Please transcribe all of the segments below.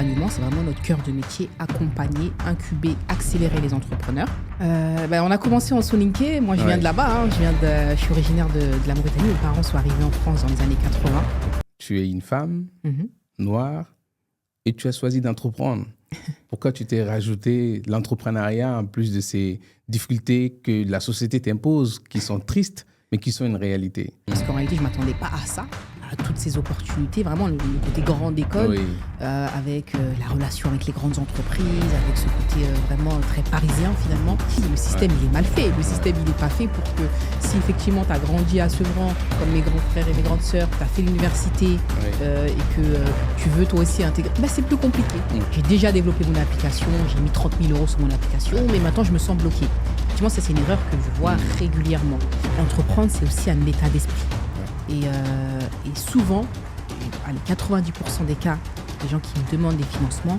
accompagnement, c'est vraiment notre cœur de métier, accompagner, incuber, accélérer les entrepreneurs. On a commencé en Soninké, moi je viens de là-bas, je suis originaire de la Mauritanie, mes parents sont arrivés en France dans les années 80. Tu es une femme noire et tu as choisi d'entreprendre. Pourquoi tu t'es rajouté l'entrepreneuriat en plus de ces difficultés que la société t'impose, qui sont tristes, mais qui sont une réalité? Parce qu'en réalité, je ne m'attendais pas à ça, à toutes ces opportunités, vraiment le côté grande école, avec la relation avec les grandes entreprises, avec ce côté vraiment très parisien finalement. Le système, il est mal fait. Le système, il n'est pas fait pour que si effectivement tu as grandi à Sevran, comme mes grands frères et mes grandes sœurs, tu as fait l'université et que tu veux toi aussi intégrer, c'est plus compliqué. J'ai déjà développé mon application, j'ai mis 30 000 € sur mon application, mais maintenant je me sens bloquée. Effectivement, ça c'est une erreur que je vois régulièrement. Entreprendre, c'est aussi un état d'esprit. Et souvent, allez, 90% des cas, les gens qui me demandent des financements.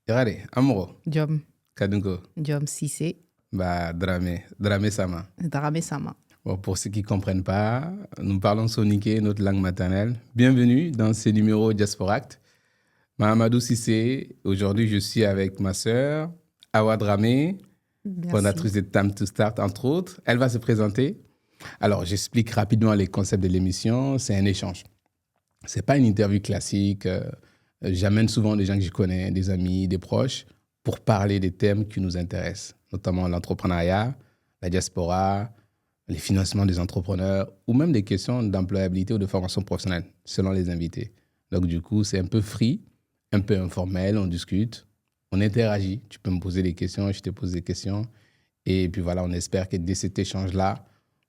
Regardez, Amoro. Diom. Kadungo. Diom Sissé. Dramé Sama. Dramé Sama. Bon, pour ceux qui ne comprennent pas, nous parlons soninké, notre langue maternelle. Bienvenue dans ce numéro Diasporact. Mahamadou Sissé. Aujourd'hui, je suis avec ma sœur, Awa Dramé, fondatrice de Time to Start, entre autres. Elle va se présenter. Alors, j'explique rapidement les concepts de l'émission. C'est un échange. Ce n'est pas une interview classique. J'amène souvent des gens que je connais, des amis, des proches, pour parler des thèmes qui nous intéressent, notamment l'entrepreneuriat, la diaspora, les financements des entrepreneurs, ou même des questions d'employabilité ou de formation professionnelle, selon les invités. Donc, du coup, c'est un peu free, un peu informel, on discute, on interagit. Tu peux me poser des questions, je te pose des questions. Et puis voilà, on espère que dès cet échange-là,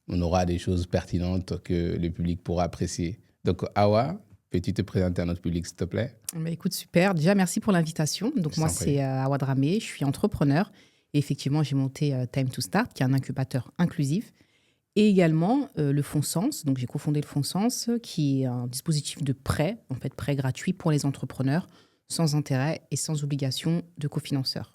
on aura des choses pertinentes que le public pourra apprécier. Donc, Awa, peux-tu te présenter à notre public, s'il te plaît? Écoute, super. Déjà, merci pour l'invitation. Donc, moi, c'est Awa Dramé. Je suis entrepreneur. Et effectivement, j'ai monté Time to Start, qui est un incubateur inclusif. Et également, le Fonds Sens. Donc, j'ai cofondé le Fonds Sens, qui est un dispositif de prêt, en fait, prêt gratuit pour les entrepreneurs, sans intérêt et sans obligation de cofinanceur.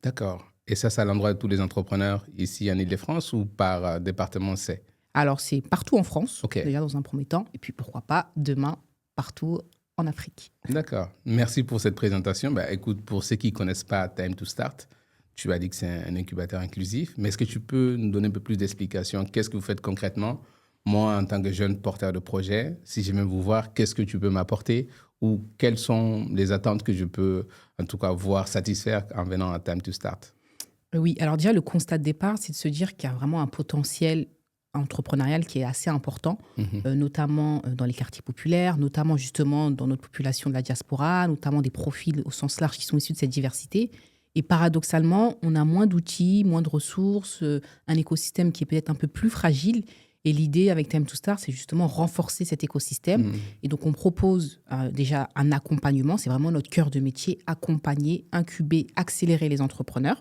D'accord. Et ça, c'est à l'endroit de tous les entrepreneurs ici en Ile-de-France ou par département C? Alors, c'est partout en France, déjà dans un premier temps. Et puis, pourquoi pas, demain, partout en Afrique. D'accord. Merci pour cette présentation. Écoute, pour ceux qui ne connaissent pas Time to Start, tu as dit que c'est un incubateur inclusif. Mais est-ce que tu peux nous donner un peu plus d'explications? Qu'est-ce que vous faites concrètement? Moi, en tant que jeune porteur de projet, si j'aime vous voir, qu'est-ce que tu peux m'apporter? Ou quelles sont les attentes que je peux, en tout cas, voir satisfaire en venant à Time to Start? Oui, alors déjà, le constat de départ, c'est de se dire qu'il y a vraiment un potentiel entrepreneurial qui est assez important, notamment dans les quartiers populaires, notamment justement dans notre population de la diaspora, notamment des profils au sens large qui sont issus de cette diversité. Et paradoxalement, on a moins d'outils, moins de ressources, un écosystème qui est peut-être un peu plus fragile. Et l'idée avec Time to Start, c'est justement renforcer cet écosystème. Et donc, on propose déjà un accompagnement. C'est vraiment notre cœur de métier, accompagner, incuber, accélérer les entrepreneurs.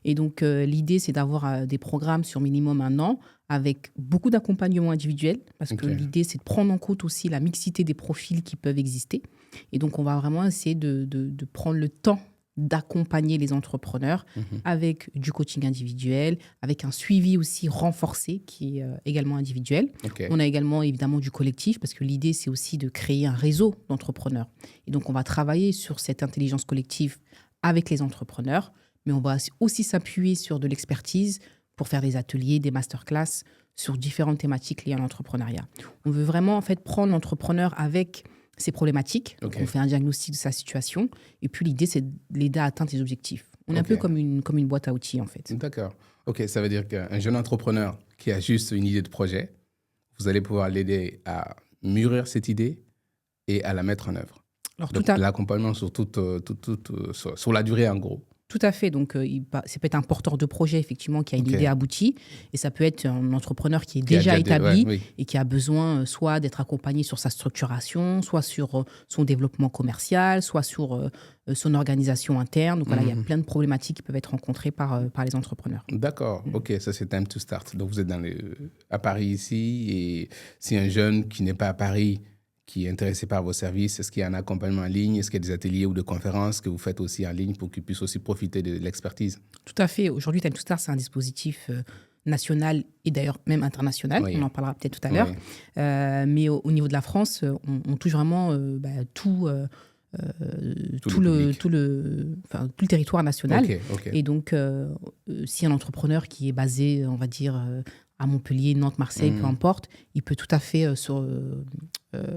Et donc, l'idée, c'est d'avoir des programmes sur minimum 1 an avec beaucoup d'accompagnement individuel. Parce que l'idée, c'est de prendre en compte aussi la mixité des profils qui peuvent exister. Et donc, on va vraiment essayer de prendre le temps d'accompagner les entrepreneurs avec du coaching individuel, avec un suivi aussi renforcé qui est également individuel. On a également évidemment du collectif parce que l'idée, c'est aussi de créer un réseau d'entrepreneurs. Et donc, on va travailler sur cette intelligence collective avec les entrepreneurs, mais on va aussi s'appuyer sur de l'expertise pour faire des ateliers, des masterclass sur différentes thématiques liées à l'entrepreneuriat. On veut vraiment en fait prendre l'entrepreneur avec ses problématiques. Donc, on fait un diagnostic de sa situation. Et puis, l'idée, c'est de l'aider à atteindre ses objectifs. On est un peu comme une boîte à outils, en fait. D'accord. OK, ça veut dire qu'un jeune entrepreneur qui a juste une idée de projet, vous allez pouvoir l'aider à mûrir cette idée et à la mettre en œuvre. Alors, donc, l'accompagnement sur sur la durée, en gros. Tout à fait. Donc, ça peut être un porteur de projet, effectivement, qui a une idée aboutie. Et ça peut être un entrepreneur qui est déjà établi et qui a besoin soit d'être accompagné sur sa structuration, soit sur son développement commercial, soit sur son organisation interne. Donc, voilà, il y a plein de problématiques qui peuvent être rencontrées par les entrepreneurs. D'accord. OK, ça, c'est Time to Start. Donc, vous êtes à Paris ici. Et si un jeune qui n'est pas à Paris, qui est intéressé par vos services, est-ce qu'il y a un accompagnement en ligne? Est-ce qu'il y a des ateliers ou des conférences que vous faites aussi en ligne pour qu'ils puissent aussi profiter de l'expertise? Tout à fait. Aujourd'hui, Time to Start, c'est un dispositif nationale et d'ailleurs même internationale. Oui. On en parlera peut-être tout à l'heure. Mais au niveau de la France, on touche vraiment tout le territoire national. Ok. Et donc, si un entrepreneur qui est basé, on va dire, à Montpellier, Nantes, Marseille, peu importe, il peut tout à fait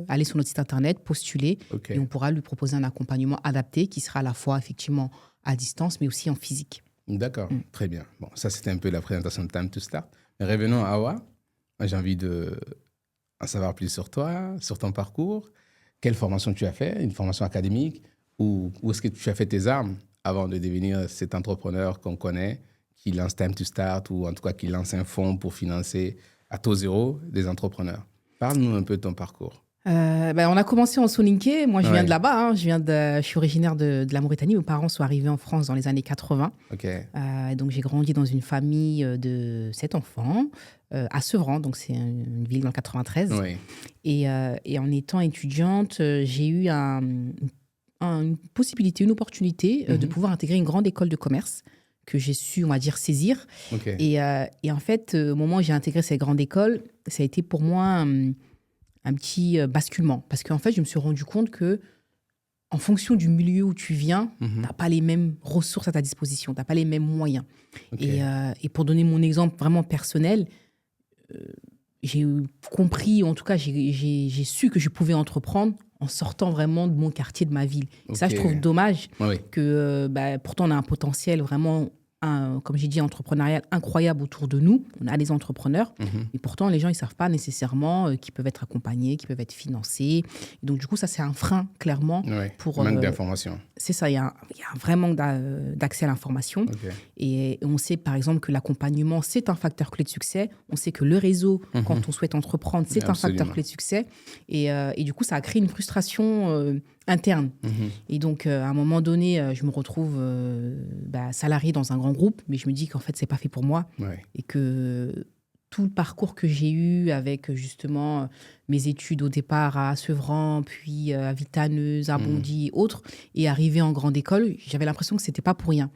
aller sur notre site internet, postuler, et on pourra lui proposer un accompagnement adapté qui sera à la fois effectivement à distance, mais aussi en physique. D'accord, très bien. Bon, ça, c'était un peu la présentation de Time to Start. Mais revenons à Awa. J'ai envie d'en savoir plus sur toi, sur ton parcours. Quelle formation tu as fait? Une formation académique? Où est-ce que tu as fait tes armes avant de devenir cet entrepreneur qu'on connaît, qui lance Time to Start, ou en tout cas qui lance un fonds pour financer à taux zéro des entrepreneurs? Parle-nous un peu de ton parcours. On a commencé en Soninké. Moi, je viens de là-bas. Je suis originaire de la Mauritanie. Mes parents sont arrivés en France dans les années 80. Donc, j'ai grandi dans une famille de 7 enfants à Sevran. Donc, c'est une ville dans le 93. Et en étant étudiante, j'ai eu une possibilité, une opportunité de pouvoir intégrer une grande école de commerce que j'ai su, on va dire, saisir. Et en fait, au moment où j'ai intégré cette grande école, ça a été pour moi un petit basculement. Parce qu'en fait, je me suis rendu compte que en fonction du milieu où tu viens, tu n'as pas les mêmes ressources à ta disposition, tu n'as pas les mêmes moyens. Et pour donner mon exemple vraiment personnel, j'ai compris, en tout cas, j'ai su que je pouvais entreprendre en sortant vraiment de mon quartier, de ma ville. Et ça, je trouve dommage que pourtant, on a un potentiel vraiment, comme j'ai dit, entrepreneurial incroyable autour de nous. On a des entrepreneurs, et pourtant, les gens, ils ne savent pas nécessairement qu'ils peuvent être accompagnés, qu'ils peuvent être financés. Et donc, du coup, ça, c'est un frein, clairement. Pour manque d'information. C'est ça, il y a un vrai manque d'accès à l'information. Et on sait, par exemple, que l'accompagnement, c'est un facteur clé de succès. On sait que le réseau, quand on souhaite entreprendre, c'est un facteur clé de succès. Et du coup, ça a créé une frustration interne. Et donc, à un moment donné, je me retrouve salariée dans un grand groupe, mais je me dis qu'en fait, c'est pas fait pour moi. Et que tout le parcours que j'ai eu avec justement mes études au départ à Sevran, puis à Vitaneuse, à Bondy et autres, et arrivé en grande école, j'avais l'impression que c'était pas pour rien.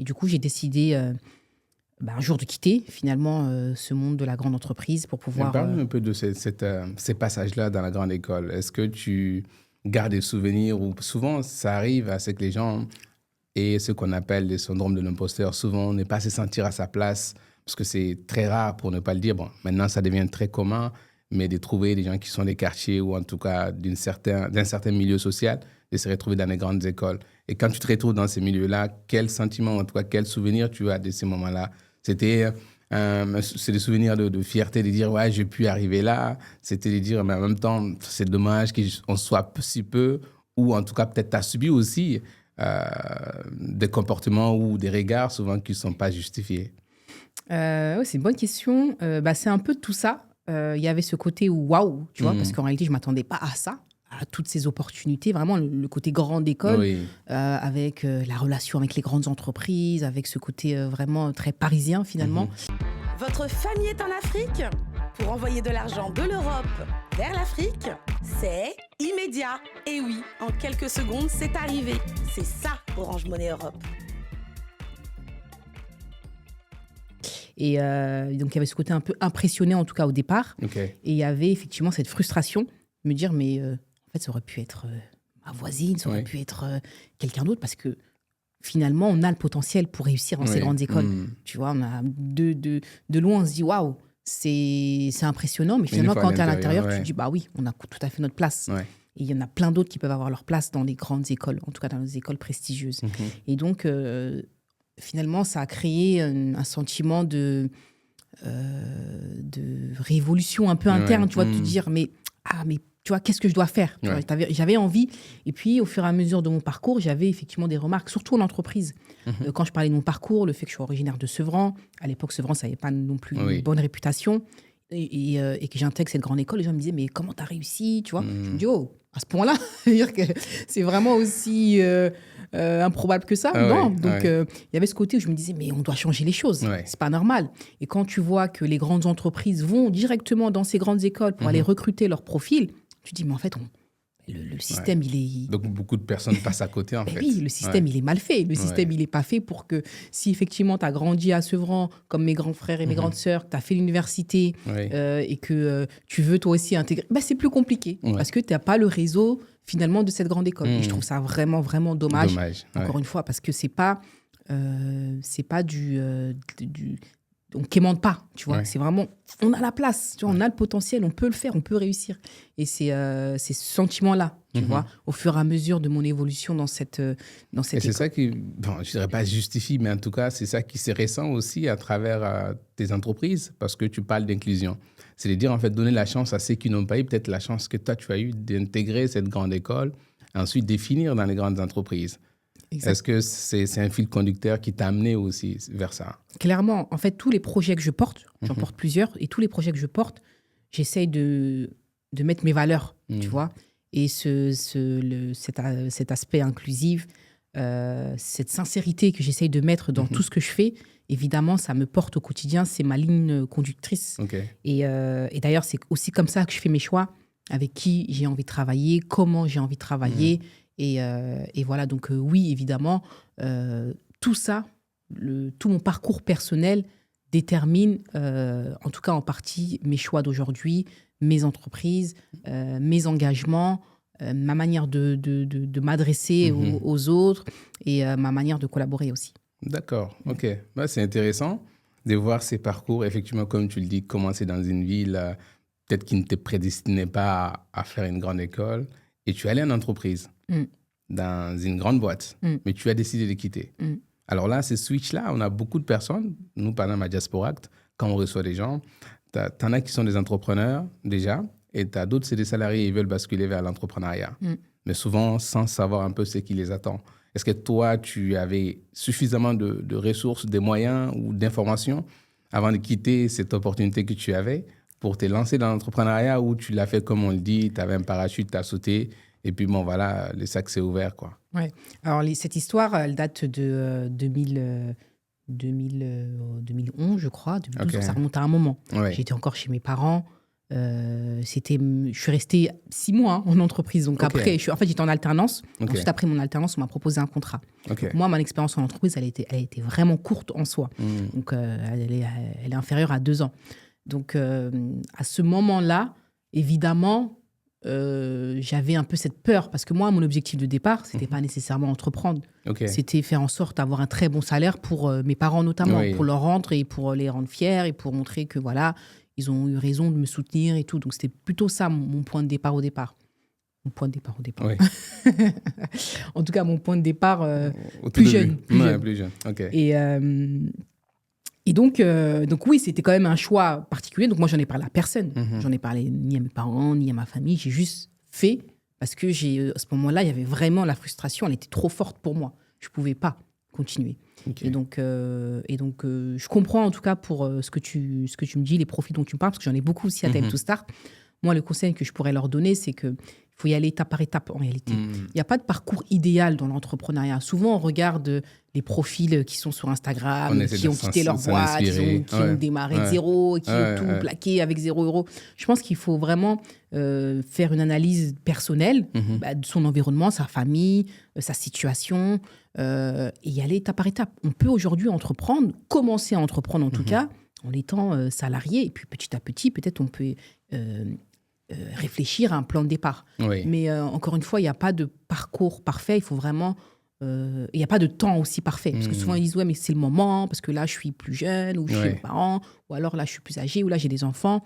Et du coup, j'ai décidé un jour de quitter finalement ce monde de la grande entreprise pour pouvoir... Parle-nous un peu de ces passages-là dans la grande école. Est-ce que tu gardes des souvenirs, ou souvent ça arrive à ce que les gens aient ce qu'on appelle le syndrome de l'imposteur, souvent ne pas se sentir à sa place, parce que c'est très rare, pour ne pas le dire. Bon, maintenant, ça devient très commun, mais de trouver des gens qui sont des quartiers ou en tout cas d'un certain milieu social, de se retrouver dans les grandes écoles. Et quand tu te retrouves dans ces milieux-là, quel sentiment, en tout cas, quel souvenir tu as de ces moments-là? C'est des souvenirs de fierté, de dire, ouais, j'ai pu arriver là. C'était de dire, mais en même temps, c'est dommage qu'on soit si peu, ou en tout cas, peut-être tu as subi aussi des comportements ou des regards souvent qui ne sont pas justifiés. C'est une bonne question. C'est un peu de tout ça. Il y avait ce côté waouh, tu vois, parce qu'en réalité, je ne m'attendais pas à ça, à toutes ces opportunités. Vraiment, le côté grande école, avec la relation avec les grandes entreprises, avec ce côté vraiment très parisien, finalement. Votre famille est en Afrique? Pour envoyer de l'argent de l'Europe vers l'Afrique, c'est immédiat. Et oui, en quelques secondes, c'est arrivé. C'est ça, Orange Money Europe. Et donc, il y avait ce côté un peu impressionné, en tout cas au départ. Et il y avait effectivement cette frustration de me dire, mais en fait, ça aurait pu être ma voisine, ça aurait pu être quelqu'un d'autre, parce que finalement, on a le potentiel pour réussir dans ces grandes écoles. Tu vois, on a de loin, on se dit, waouh, c'est impressionnant. Mais finalement, quand tu es à l'intérieur, tu te dis, bah oui, on a tout à fait notre place. Et il y en a plein d'autres qui peuvent avoir leur place dans les grandes écoles, en tout cas dans les écoles prestigieuses. Et donc... finalement, ça a créé un sentiment de révolution un peu interne, tu vois, de te dire, mais tu vois, qu'est-ce que je dois faire? J'avais envie. Et puis, au fur et à mesure de mon parcours, j'avais effectivement des remarques, surtout en entreprise. Quand je parlais de mon parcours, le fait que je suis originaire de Sevran, à l'époque, Sevran, ça n'avait pas non plus une bonne réputation, et que j'intègre cette grande école, les gens me disaient, mais comment tu as réussi, tu vois? Je me dis, oh, à ce point-là, c'est-à-dire que c'est vraiment aussi... improbable que ça, non. Donc, il y avait ce côté où je me disais, mais on doit changer les choses. C'est pas normal. Et quand tu vois que les grandes entreprises vont directement dans ces grandes écoles pour aller recruter leur profil, tu dis, mais en fait, Le système, il est... Donc, beaucoup de personnes passent à côté, en fait. Oui, le système, il est mal fait. Le système, il n'est pas fait pour que si effectivement tu as grandi à Sevran, comme mes grands frères et mes grandes sœurs, tu as fait l'université et que tu veux toi aussi intégrer, c'est plus compliqué parce que tu n'as pas le réseau finalement de cette grande école. Et je trouve ça vraiment, vraiment dommage. Encore une fois, parce que c'est pas du on quémande pas, tu vois. C'est vraiment, on a la place, tu vois, on a le potentiel, on peut le faire, on peut réussir. Et c'est ce sentiment-là, tu vois, au fur et à mesure de mon évolution dans cette et c'est ça qui, je dirais pas justifie, mais en tout cas, c'est ça qui se ressent aussi à travers tes entreprises, parce que tu parles d'inclusion. C'est de dire, en fait, donner la chance à ceux qui n'ont pas eu peut-être la chance que toi, tu as eu d'intégrer cette grande école, et ensuite définir dans les grandes entreprises. Exact. Est-ce que c'est un fil conducteur qui t'a amené aussi vers ça? Clairement. En fait, tous les projets que je porte, j'en porte plusieurs, et tous les projets que je porte, j'essaye de mettre mes valeurs, tu vois. Et cet aspect inclusif, cette sincérité que j'essaye de mettre dans tout ce que je fais, évidemment, ça me porte au quotidien. C'est ma ligne conductrice. Et d'ailleurs, c'est aussi comme ça que je fais mes choix, avec qui j'ai envie de travailler, comment j'ai envie de travailler. Et voilà, donc oui, évidemment, tout ça, tout mon parcours personnel détermine, en tout cas en partie, mes choix d'aujourd'hui, mes entreprises, mes engagements, ma manière de m'adresser aux autres et ma manière de collaborer aussi. D'accord, ok. C'est intéressant de voir ces parcours, effectivement, comme tu le dis, commencer dans une ville peut-être qui ne te prédestinait pas à faire une grande école. Et tu es allé en entreprise, dans une grande boîte, mais tu as décidé de quitter. Alors là, ces switch-là, on a beaucoup de personnes, nous, par exemple, à Diasporact, quand on reçoit des gens, t'en as qui sont des entrepreneurs déjà, et t'as d'autres, c'est des salariés, ils veulent basculer vers l'entrepreneuriat. Mais souvent, sans savoir un peu ce qui les attend. Est-ce que toi, tu avais suffisamment de ressources, de moyens ou d'informations avant de quitter cette opportunité que tu avais pour te lancer dans l'entrepreneuriat, ou tu l'as fait comme on le dit, tu avais un parachute, tu as sauté, et puis bon, voilà, le sac s'est ouvert, quoi. Ouais. Alors, cette histoire, elle date de 2011, je crois, 2012, ça remonte à un moment. J'étais encore chez mes parents. Je suis restée 6 mois en entreprise. Donc après, j'étais en alternance. Ensuite, après mon alternance, on m'a proposé un contrat. Donc, moi, mon expérience en entreprise, elle a été vraiment courte en soi. Donc, elle est inférieure à 2 ans. Donc, à ce moment-là, évidemment, j'avais un peu cette peur parce que moi, mon objectif de départ, c'était pas nécessairement entreprendre. C'était faire en sorte d'avoir un très bon salaire pour mes parents notamment, pour leur rendre et pour les rendre fiers et pour montrer que voilà, ils ont eu raison de me soutenir et tout. Donc, c'était plutôt ça mon point de départ au départ. Mon point de départ au départ. En tout cas, mon point de départ plus jeune. Plus jeune. Et donc oui, c'était quand même un choix particulier. Donc moi, j'en ai parlé à personne. J'en ai parlé ni à mes parents, ni à ma famille. J'ai juste fait parce que à ce moment-là, il y avait vraiment la frustration. Elle était trop forte pour moi. Je ne pouvais pas continuer. Et donc, je comprends en tout cas pour ce que tu me dis, les profils dont tu me parles, parce que j'en ai beaucoup aussi à Time to Start. Moi, le conseil que je pourrais leur donner, c'est qu'il faut y aller étape par étape en réalité. Il n'y a pas de parcours idéal dans l'entrepreneuriat. Souvent, on regarde les profils qui sont sur Instagram, qui ont quitté leur boîte, qui ont démarré de zéro, qui ont tout plaqué avec 0 €. Je pense qu'il faut vraiment faire une analyse personnelle de son environnement, sa famille, sa situation, et y aller étape par étape. On peut aujourd'hui entreprendre, commencer à entreprendre en tout cas, en étant salarié. Et puis petit à petit, peut-être on peut réfléchir à un plan de départ. Mais encore une fois, il n'y a pas de parcours parfait. Il faut vraiment... il n'y a pas de temps aussi parfait. Parce que souvent, ils disent « Ouais, mais c'est le moment, parce que là, je suis plus jeune, ou je suis parent, ou alors là, je suis plus âgé, ou là, j'ai des enfants. »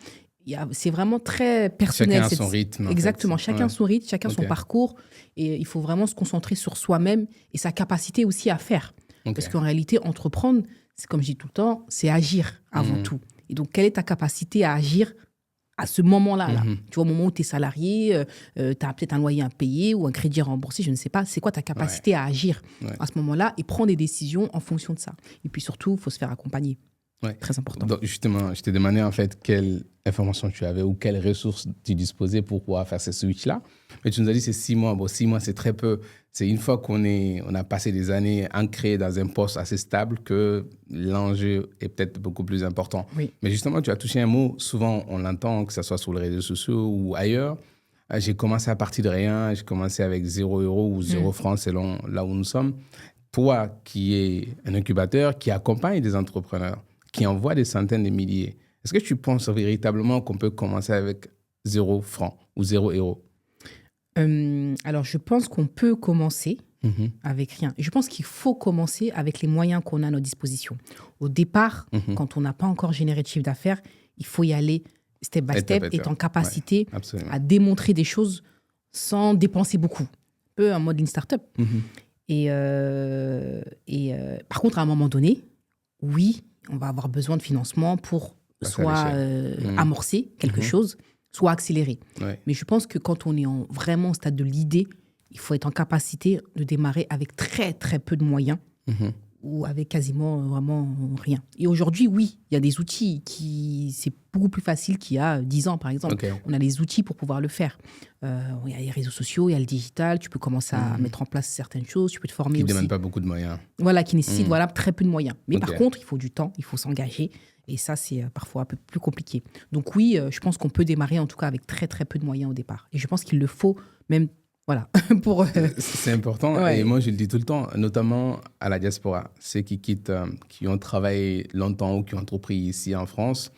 C'est vraiment très personnel. Chacun a son rythme. Exactement. Chacun son rythme, chacun son parcours. Et il faut vraiment se concentrer sur soi-même et sa capacité aussi à faire. Parce qu'en réalité, entreprendre, c'est comme je dis tout le temps, c'est agir avant tout. Et donc, quelle est ta capacité à agir à ce moment-là, tu vois, au moment où tu es salarié, tu as peut-être un loyer à payer ou un crédit à rembourser, je ne sais pas. C'est quoi ta capacité à agir à ce moment-là et prendre des décisions en fonction de ça. Et puis surtout, il faut se faire accompagner. Très important. Donc justement, je t'ai demandé en fait quelle information tu avais ou quelles ressources tu disposais pour pouvoir faire ce switch-là. Mais tu nous as dit c'est 6 mois. Bon, 6 mois, c'est très peu. C'est une fois qu'on a passé des années ancrés dans un poste assez stable que l'enjeu est peut-être beaucoup plus important. Mais justement, tu as touché un mot. Souvent, on l'entend, que ce soit sur les réseaux sociaux ou ailleurs. J'ai commencé à partir de rien, j'ai commencé avec 0 € ou 0 francs selon là où nous sommes. Toi, qui es un incubateur, qui accompagne des entrepreneurs, qui envoie des centaines de milliers, est-ce que tu penses véritablement qu'on peut commencer avec 0 francs ou 0 €? Alors, je pense qu'on peut commencer avec rien. Je pense qu'il faut commencer avec les moyens qu'on a à notre disposition. Au départ, quand on n'a pas encore généré de chiffre d'affaires, il faut y aller step by step, être en capacité à démontrer des choses sans dépenser beaucoup. Un peu en mode une start-up. Par contre, à un moment donné, oui, on va avoir besoin de financement pour soit amorcer quelque chose, soit accélérer. Mais je pense que quand on est vraiment au stade de l'idée, il faut être en capacité de démarrer avec très, très peu de moyens ou avec quasiment vraiment rien. Et aujourd'hui, oui, il y a des outils c'est beaucoup plus facile qu'il y a 10 ans, par exemple. On a les outils pour pouvoir le faire. Il y a les réseaux sociaux, il y a le digital, tu peux commencer à mettre en place certaines choses, tu peux te former aussi. Qui ne demandent pas beaucoup de moyens. Voilà, qui nécessitent très peu de moyens. Mais par contre, il faut du temps, il faut s'engager. Et ça, c'est parfois un peu plus compliqué. Donc oui, je pense qu'on peut démarrer en tout cas avec très, très peu de moyens au départ. Et je pense qu'il le faut même, voilà. C'est important. Et moi, je le dis tout le temps, notamment à la diaspora. Ceux qui quittent, qui ont travaillé longtemps ou qui ont entrepris ici en France,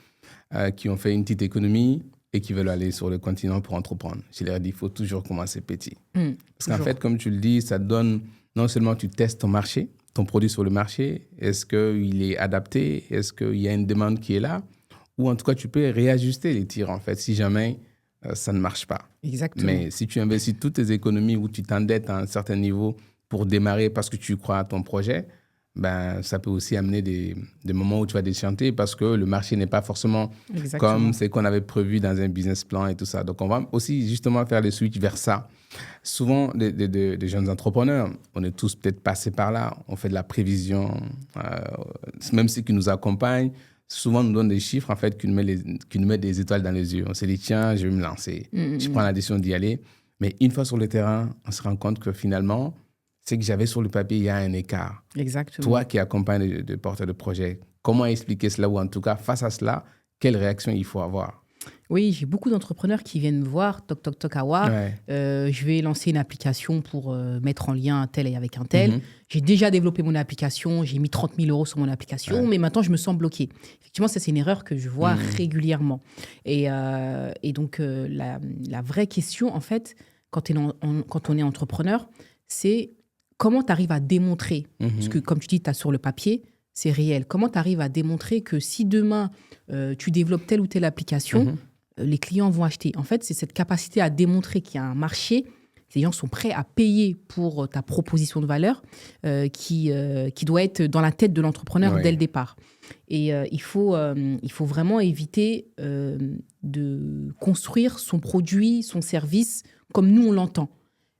qui ont fait une petite économie et qui veulent aller sur le continent pour entreprendre. Je leur dis, il faut toujours commencer petit. Parce qu'en fait, comme tu le dis, ça donne, non seulement tu testes ton marché, ton produit sur le marché, est-ce qu'il est adapté, est-ce qu'il y a une demande qui est là, ou en tout cas, tu peux réajuster les tirs, en fait, si jamais ça ne marche pas. Exactement. Mais si tu investis toutes tes économies ou tu t'endettes à un certain niveau pour démarrer parce que tu crois à ton projet, ben, ça peut aussi amener des moments où tu vas déchanter parce que le marché n'est pas forcément comme ce qu'on avait prévu dans un business plan et tout ça. Donc, on va aussi justement faire le switch vers ça. Souvent, des jeunes entrepreneurs, on est tous peut-être passés par là, on fait de la prévision, même ceux qui nous accompagnent, souvent nous donnent des chiffres en fait, qui nous mettent des étoiles dans les yeux. On s'est dit, tiens, je vais me lancer, je prends la décision d'y aller. Mais une fois sur le terrain, on se rend compte que finalement, ce que j'avais sur le papier, il y a un écart. Exactement. Toi qui accompagnes des porteurs de projets, comment expliquer cela ou en tout cas, face à cela, quelle réaction il faut avoir? Oui, j'ai beaucoup d'entrepreneurs qui viennent me voir, toc, toc, toc, Awa. Je vais lancer une application pour mettre en lien un tel et avec un tel. J'ai déjà développé mon application, j'ai mis 30 000 € sur mon application, mais maintenant, je me sens bloqué. Effectivement, ça, c'est une erreur que je vois régulièrement. Et donc, la vraie question, en fait, quand on est entrepreneur, c'est comment tu arrives à démontrer, parce que comme tu dis, tu as sur le papier, c'est réel. Comment tu arrives à démontrer que si demain, tu développes telle ou telle application, les clients vont acheter. En fait, c'est cette capacité à démontrer qu'il y a un marché, que les gens sont prêts à payer pour ta proposition de valeur qui doit être dans la tête de l'entrepreneur dès le départ. Et il faut vraiment éviter de construire son produit, son service comme nous, on l'entend.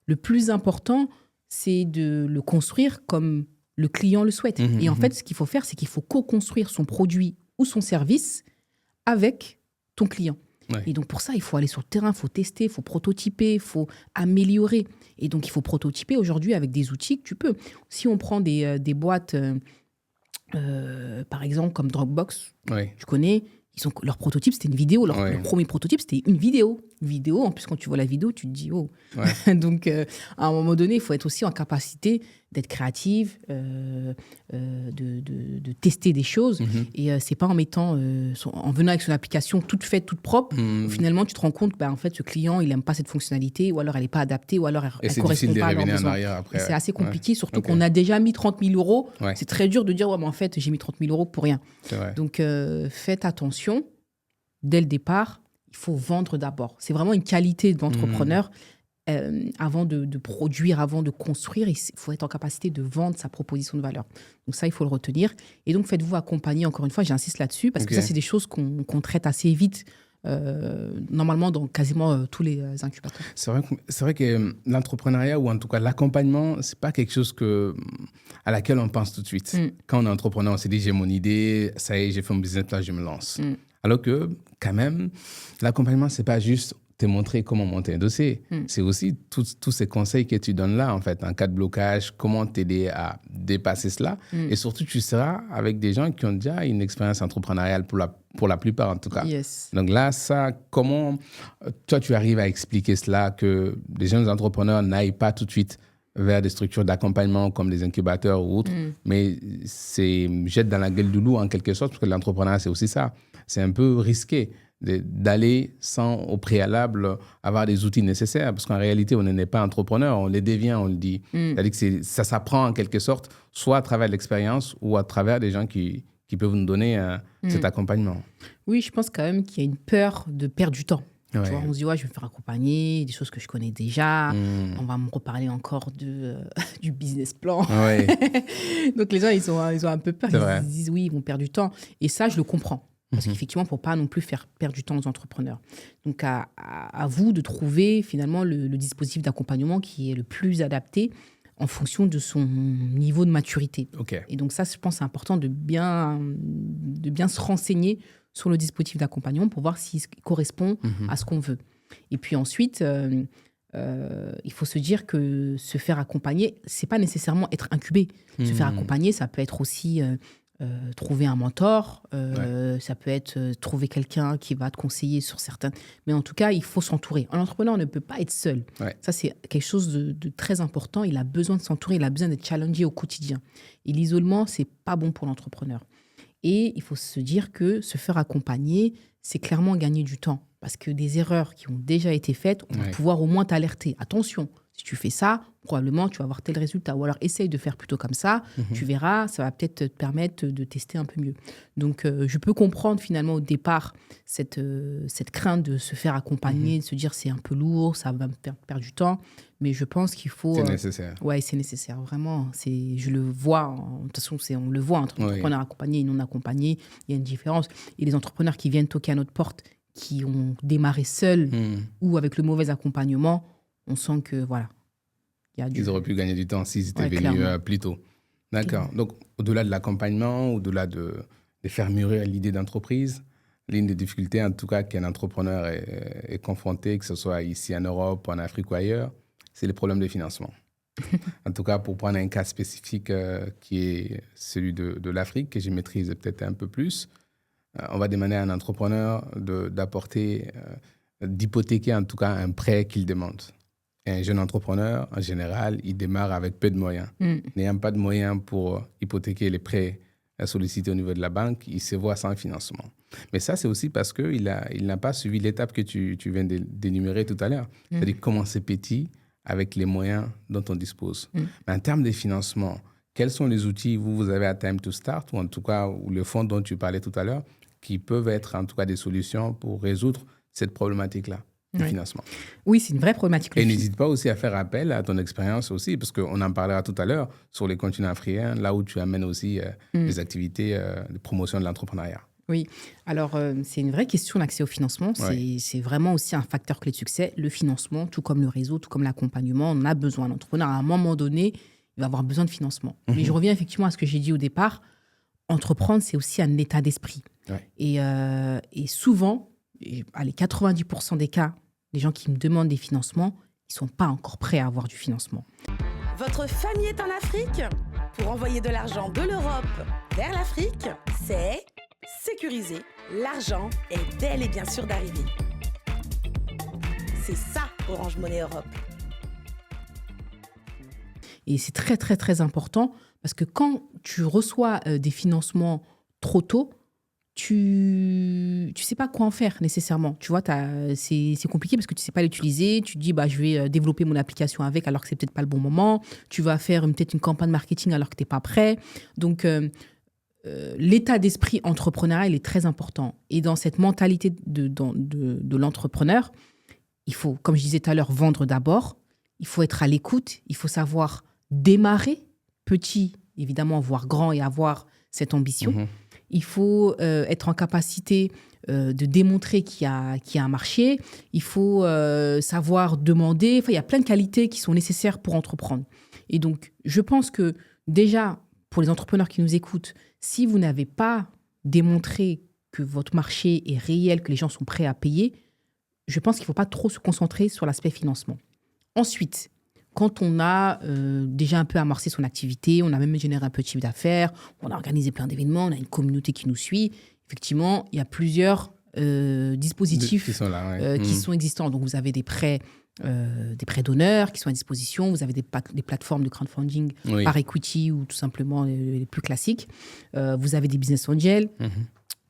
Le plus important, c'est de le construire comme le client le souhaite. Et en fait, ce qu'il faut faire, c'est qu'il faut co-construire son produit ou son service avec ton client. Et donc, pour ça, il faut aller sur le terrain, il faut tester, il faut prototyper, il faut améliorer. Et donc, il faut prototyper aujourd'hui avec des outils que tu peux. Si on prend des boîtes, par exemple, comme Dropbox, tu connais, leur prototype, c'était une vidéo. Leur premier prototype, c'était une vidéo. En plus, quand tu vois la vidéo, tu te dis « oh ». Donc, à un moment donné, il faut être aussi en capacité d'être créative, de tester des choses. Et c'est pas en venant avec son application toute faite, toute propre, où finalement, tu te rends compte que en fait, ce client, il n'aime pas cette fonctionnalité, ou alors elle n'est pas adaptée, ou alors elle ne correspond pas à leurs besoins. C'est assez compliqué, surtout qu'on a déjà mis 30 000 €. C'est très dur de dire « mais en fait, j'ai mis 30 000 € pour rien ». Donc, faites attention, dès le départ, il faut vendre d'abord. C'est vraiment une qualité d'entrepreneur. Avant de produire, avant de construire, il faut être en capacité de vendre sa proposition de valeur. Donc ça, il faut le retenir. Et donc, faites-vous accompagner, encore une fois, j'insiste là-dessus, parce que ça, c'est des choses qu'on traite assez vite, normalement, dans quasiment tous les incubateurs. C'est vrai que l'entrepreneuriat, ou en tout cas l'accompagnement, c'est pas quelque chose à laquelle on pense tout de suite. Quand on est entrepreneur, on s'est dit, j'ai mon idée, ça y est, j'ai fait mon business plan, je me lance. Alors que, quand même, l'accompagnement, c'est pas juste te montrer comment monter un dossier. C'est aussi tous ces conseils que tu donnes là, en fait, en cas de blocage, comment t'aider à dépasser cela. Et surtout, tu seras avec des gens qui ont déjà une expérience entrepreneuriale, pour la plupart en tout cas. Yes. Donc là, ça, comment toi, tu arrives à expliquer cela, que les jeunes entrepreneurs n'aillent pas tout de suite vers des structures d'accompagnement comme des incubateurs ou autres, mais c'est jette dans la gueule du loup en quelque sorte, parce que l'entrepreneuriat, c'est aussi ça. C'est un peu risqué d'aller sans au préalable avoir des outils nécessaires, parce qu'en réalité, on n'est pas entrepreneur, on les devient, on le dit. C'est-à-dire que ça s'apprend en quelque sorte, soit à travers l'expérience ou à travers des gens qui peuvent nous donner cet accompagnement. Oui, je pense quand même qu'il y a une peur de perdre du temps. Ouais. Tu vois, on se dit, ouais, je vais me faire accompagner, des choses que je connais déjà. On va me reparler encore du business plan. Ouais. Donc, les gens, ils ont un peu peur. C'est Ils vrai. se disent, oui, ils vont perdre du temps. Et ça, je le comprends. Parce qu'effectivement, pour ne pas non plus faire perdre du temps aux entrepreneurs. Donc, à vous de trouver finalement le dispositif d'accompagnement qui est le plus adapté en fonction de son niveau de maturité. OK. Et donc ça, je pense, c'est important de bien se renseigner sur le dispositif d'accompagnement pour voir s'il correspond à ce qu'on veut. Et puis ensuite, il faut se dire que se faire accompagner, c'est pas nécessairement être incubé. Se faire accompagner, ça peut être aussi trouver un mentor, ça peut être trouver quelqu'un qui va te conseiller sur certains. Mais en tout cas, il faut s'entourer. Un entrepreneur ne peut pas être seul. Ouais. Ça, c'est quelque chose de très important. Il a besoin de s'entourer, il a besoin d'être challengé au quotidien. Et l'isolement, c'est pas bon pour l'entrepreneur. Et il faut se dire que se faire accompagner, c'est clairement gagner du temps. Parce que des erreurs qui ont déjà été faites, on va pouvoir au moins t'alerter. Attention, si tu fais ça, probablement, tu vas avoir tel résultat. Ou alors, essaye de faire plutôt comme ça. Tu verras, ça va peut-être te permettre de tester un peu mieux. Donc, je peux comprendre finalement au départ cette crainte de se faire accompagner, de se dire c'est un peu lourd, ça va me faire perdre du temps. Mais je pense qu'il faut... C'est nécessaire. Oui, c'est nécessaire. Vraiment, je le vois. De toute façon, on le voit entre entrepreneurs accompagnés et non accompagnés. Il y a une différence. Et les entrepreneurs qui viennent toquer à notre porte, qui ont démarré seuls ou avec le mauvais accompagnement, on sent que, voilà, il y a Ils auraient pu gagner du temps s'ils étaient venus plus tôt. D'accord. Donc, au-delà de l'accompagnement, au-delà de faire mûrir l'idée d'entreprise, l'une des difficultés, en tout cas, qu'un entrepreneur est confronté, que ce soit ici en Europe, en Afrique ou ailleurs, c'est les problèmes de financement. En tout cas, pour prendre un cas spécifique qui est celui de l'Afrique, que je maîtrise peut-être un peu plus, on va demander à un entrepreneur d'hypothéquer en tout cas un prêt qu'il demande. Et un jeune entrepreneur, en général, il démarre avec peu de moyens. N'ayant pas de moyens pour hypothéquer les prêts sollicités au niveau de la banque, il se voit sans financement. Mais ça, c'est aussi parce qu'il n'a pas suivi l'étape que tu viens d'énumérer tout à l'heure. C'est-à-dire commencer petit avec les moyens dont on dispose. Mais en termes de financement, quels sont les outils vous avez à Time to Start, ou en tout cas ou le fonds dont tu parlais tout à l'heure, qui peuvent être en tout cas des solutions pour résoudre cette problématique-là de financement? Oui, c'est une vraie problématique. Et n'hésite pas aussi à faire appel à ton expérience aussi, parce qu'on en parlera tout à l'heure sur les continents africains, là où tu amènes aussi des activités de promotion de l'entrepreneuriat. Oui, alors c'est une vraie question, l'accès au financement. C'est vraiment aussi un facteur clé de succès. Le financement, tout comme le réseau, tout comme l'accompagnement, on a besoin. L'entrepreneur, à un moment donné, il va avoir besoin de financement. Mais je reviens effectivement à ce que j'ai dit au départ. Entreprendre, c'est aussi un état d'esprit. Et souvent, allez, 90% des cas, les gens qui me demandent des financements, ils ne sont pas encore prêts à avoir du financement. Votre famille est en Afrique? Pour envoyer de l'argent de l'Europe vers l'Afrique, c'est sécurisé. L'argent est bel et bien sûr d'arriver. C'est ça, Orange Money Europe. Et c'est très, très, très important parce que quand tu reçois des financements trop tôt, tu sais pas quoi en faire nécessairement. Tu vois, c'est compliqué parce que tu sais pas l'utiliser. Tu te dis, je vais développer mon application avec alors que c'est peut-être pas le bon moment. Tu vas faire peut-être une campagne marketing alors que tu n'es pas prêt. Donc, l'état d'esprit entrepreneurial est très important. Et dans cette mentalité de l'entrepreneur, il faut, comme je disais tout à l'heure, vendre d'abord. Il faut être à l'écoute. Il faut savoir démarrer petit, évidemment, voire grand et avoir cette ambition. Il faut être en capacité de démontrer qu'il y a un marché. Il faut savoir demander. Enfin, il y a plein de qualités qui sont nécessaires pour entreprendre. Et donc, je pense que déjà, pour les entrepreneurs qui nous écoutent, si vous n'avez pas démontré que votre marché est réel, que les gens sont prêts à payer, je pense qu'il ne faut pas trop se concentrer sur l'aspect financement. Ensuite, quand on a déjà un peu amorcé son activité, on a même généré un peu de chiffre d'affaires, on a organisé plein d'événements, on a une communauté qui nous suit, effectivement, il y a plusieurs dispositifs qui sont existants. Donc, vous avez des prêts d'honneur qui sont à disposition, vous avez des plateformes de crowdfunding par equity ou tout simplement les plus classiques. Vous avez des business angels.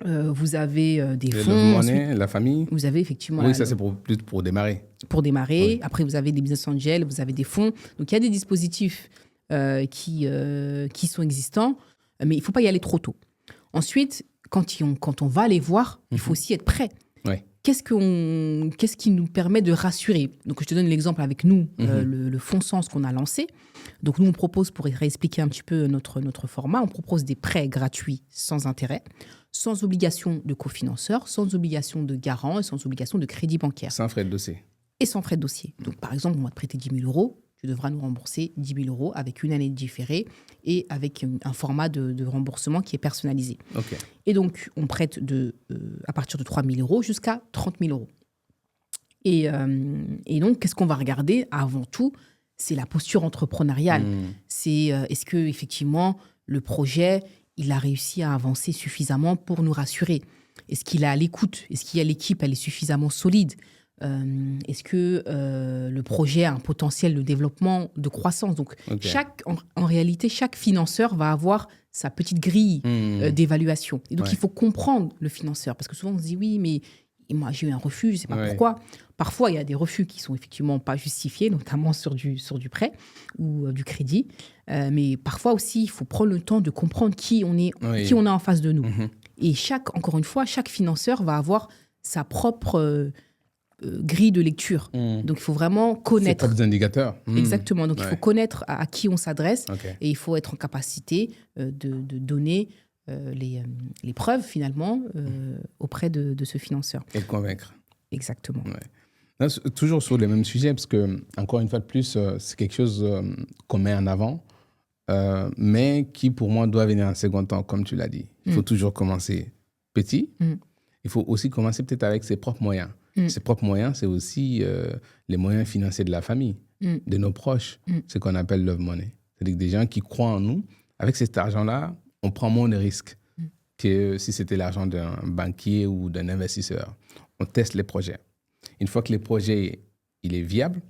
Vous avez des fonds. La famille. Vous avez effectivement... Oui, ça c'est plus pour démarrer. Pour démarrer. Oui. Après, vous avez des business angels, vous avez des fonds. Donc, il y a des dispositifs qui sont existants, mais il ne faut pas y aller trop tôt. Ensuite, quand on va les voir, il faut aussi être prêt. Ouais. Qu'est-ce qui nous permet de rassurer? Donc, je te donne l'exemple avec nous, le fonds Sens qu'on a lancé. Donc, nous, on propose, pour réexpliquer un petit peu notre format, on propose des prêts gratuits sans intérêt, sans obligation de cofinanceur, sans obligation de garant et sans obligation de crédit bancaire. Sans frais de dossier. Et sans frais de dossier. Donc, par exemple, on va te prêter 10 000 €, tu devras nous rembourser 10 000 € avec une année de différé et avec un format de remboursement qui est personnalisé. Okay. Et donc, on prête à partir de 3 000 € jusqu'à 30 000 €. Et donc, qu'est-ce qu'on va regarder avant tout? C'est la posture entrepreneuriale. C'est est-ce que effectivement le projet il a réussi à avancer suffisamment pour nous rassurer? Est-ce qu'il est à l'écoute? Est-ce qu'il y a l'équipe, elle est suffisamment solide? Est-ce que le projet a un potentiel de développement, de croissance? Donc, en réalité, chaque financeur va avoir sa petite grille d'évaluation. Et donc, il faut comprendre le financeur. Parce que souvent, on se dit, oui, mais moi, j'ai eu un refus, je ne sais pas pourquoi. Parfois, il y a des refus qui ne sont effectivement pas justifiés, notamment sur du prêt ou du crédit. Mais parfois aussi, il faut prendre le temps de comprendre qui on a en face de nous. Et encore une fois, chaque financeur va avoir sa propre grille de lecture. Donc, il faut vraiment connaître. Ses propres indicateurs. Exactement. Donc, il faut connaître à qui on s'adresse et il faut être en capacité de donner les preuves, finalement, auprès de ce financeur. Et le convaincre. Exactement. Là, toujours sur le même sujet, parce que, encore une fois de plus, c'est quelque chose qu'on met en avant, mais qui, pour moi, doit venir en second temps, comme tu l'as dit. Il faut toujours commencer petit. Il faut aussi commencer peut-être avec ses propres moyens. Ses propres moyens, c'est aussi les moyens financiers de la famille, de nos proches, ce qu'on appelle love money. C'est-à-dire des gens qui croient en nous. Avec cet argent-là, on prend moins de risques que si c'était l'argent d'un banquier ou d'un investisseur. On teste les projets. Une fois que le projet il est viable,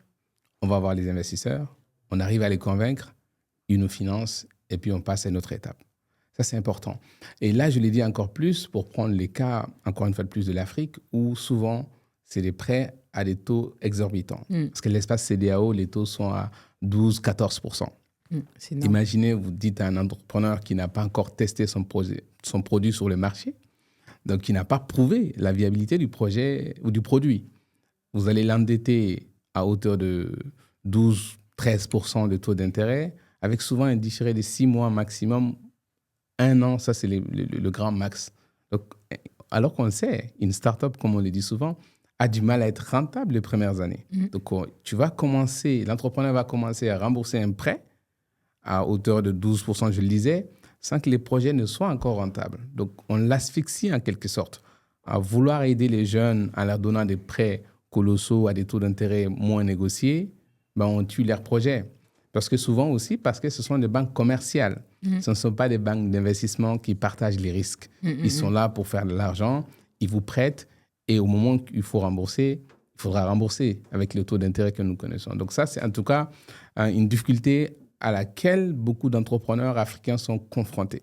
on va voir les investisseurs, on arrive à les convaincre, ils nous financent et puis on passe à une autre étape. Ça, c'est important. Et là, je l'ai dit encore plus pour prendre les cas, encore une fois de plus, de l'Afrique, où souvent, c'est des prêts à des taux exorbitants. Parce que l'espace CEDEAO, les taux sont à 12-14%. Imaginez, vous dites à un entrepreneur qui n'a pas encore testé son produit sur le marché, donc qui n'a pas prouvé la viabilité du projet ou du produit. Vous allez l'endetter à hauteur de 12-13% de taux d'intérêt, avec souvent un différé de 6 mois maximum, 1 an, ça c'est le grand max. Donc, alors qu'on sait, une start-up, comme on le dit souvent, a du mal à être rentable les premières années. Donc, l'entrepreneur va commencer à rembourser un prêt à hauteur de 12%, je le disais, sans que les projets ne soient encore rentables. Donc, on l'asphyxie en quelque sorte. À vouloir aider les jeunes en leur donnant des prêts colossaux à des taux d'intérêt moins négociés, on tue leurs projets. Parce que souvent aussi, parce que ce sont des banques commerciales. Ce ne sont pas des banques d'investissement qui partagent les risques. Ils sont là pour faire de l'argent, ils vous prêtent et au moment qu'il faut rembourser, il faudra rembourser avec le taux d'intérêt que nous connaissons. Donc ça, c'est en tout cas une difficulté à laquelle beaucoup d'entrepreneurs africains sont confrontés.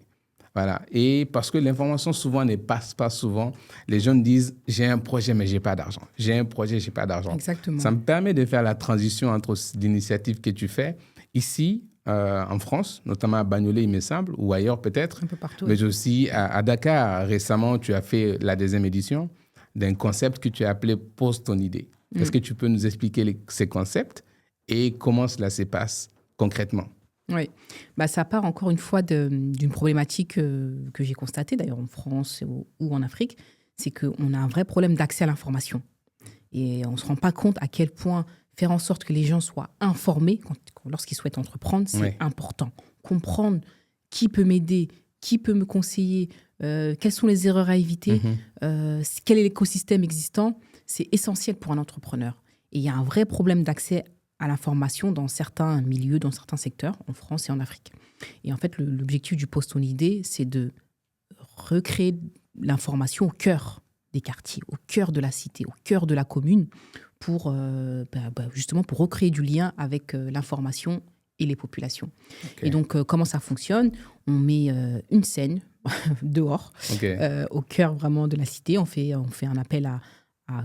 Voilà. Et parce que l'information souvent ne passe pas souvent, les jeunes disent « j'ai un projet mais je n'ai pas d'argent ». J'ai un projet, je n'ai pas d'argent. Exactement. Ça me permet de faire la transition entre l'initiative que tu fais ici, en France, notamment à Bagnolet, il me semble, ou ailleurs peut-être. Un peu partout. Mais aussi à Dakar. Récemment, tu as fait la 2e édition d'un concept que tu as appelé « Pose ton idée ». Est-ce que tu peux nous expliquer ces concepts et comment cela se passe concrètement? Oui, ça part encore une fois d'une problématique que j'ai constatée, d'ailleurs en France ou en Afrique, c'est qu'on a un vrai problème d'accès à l'information. Et on ne se rend pas compte à quel point faire en sorte que les gens soient informés lorsqu'ils souhaitent entreprendre, c'est important. Comprendre qui peut m'aider, qui peut me conseiller, quelles sont les erreurs à éviter, quel est l'écosystème existant, c'est essentiel pour un entrepreneur. Et il y a un vrai problème d'accès à l'information dans certains milieux, dans certains secteurs, en France et en Afrique. Et en fait, l'objectif du Poste ton idée, c'est de recréer l'information au cœur des quartiers, au cœur de la cité, au cœur de la commune, pour justement pour recréer du lien avec l'information et les populations. Okay. Et donc, comment ça fonctionne ? On met une scène dehors, au cœur vraiment de la cité. On fait un appel à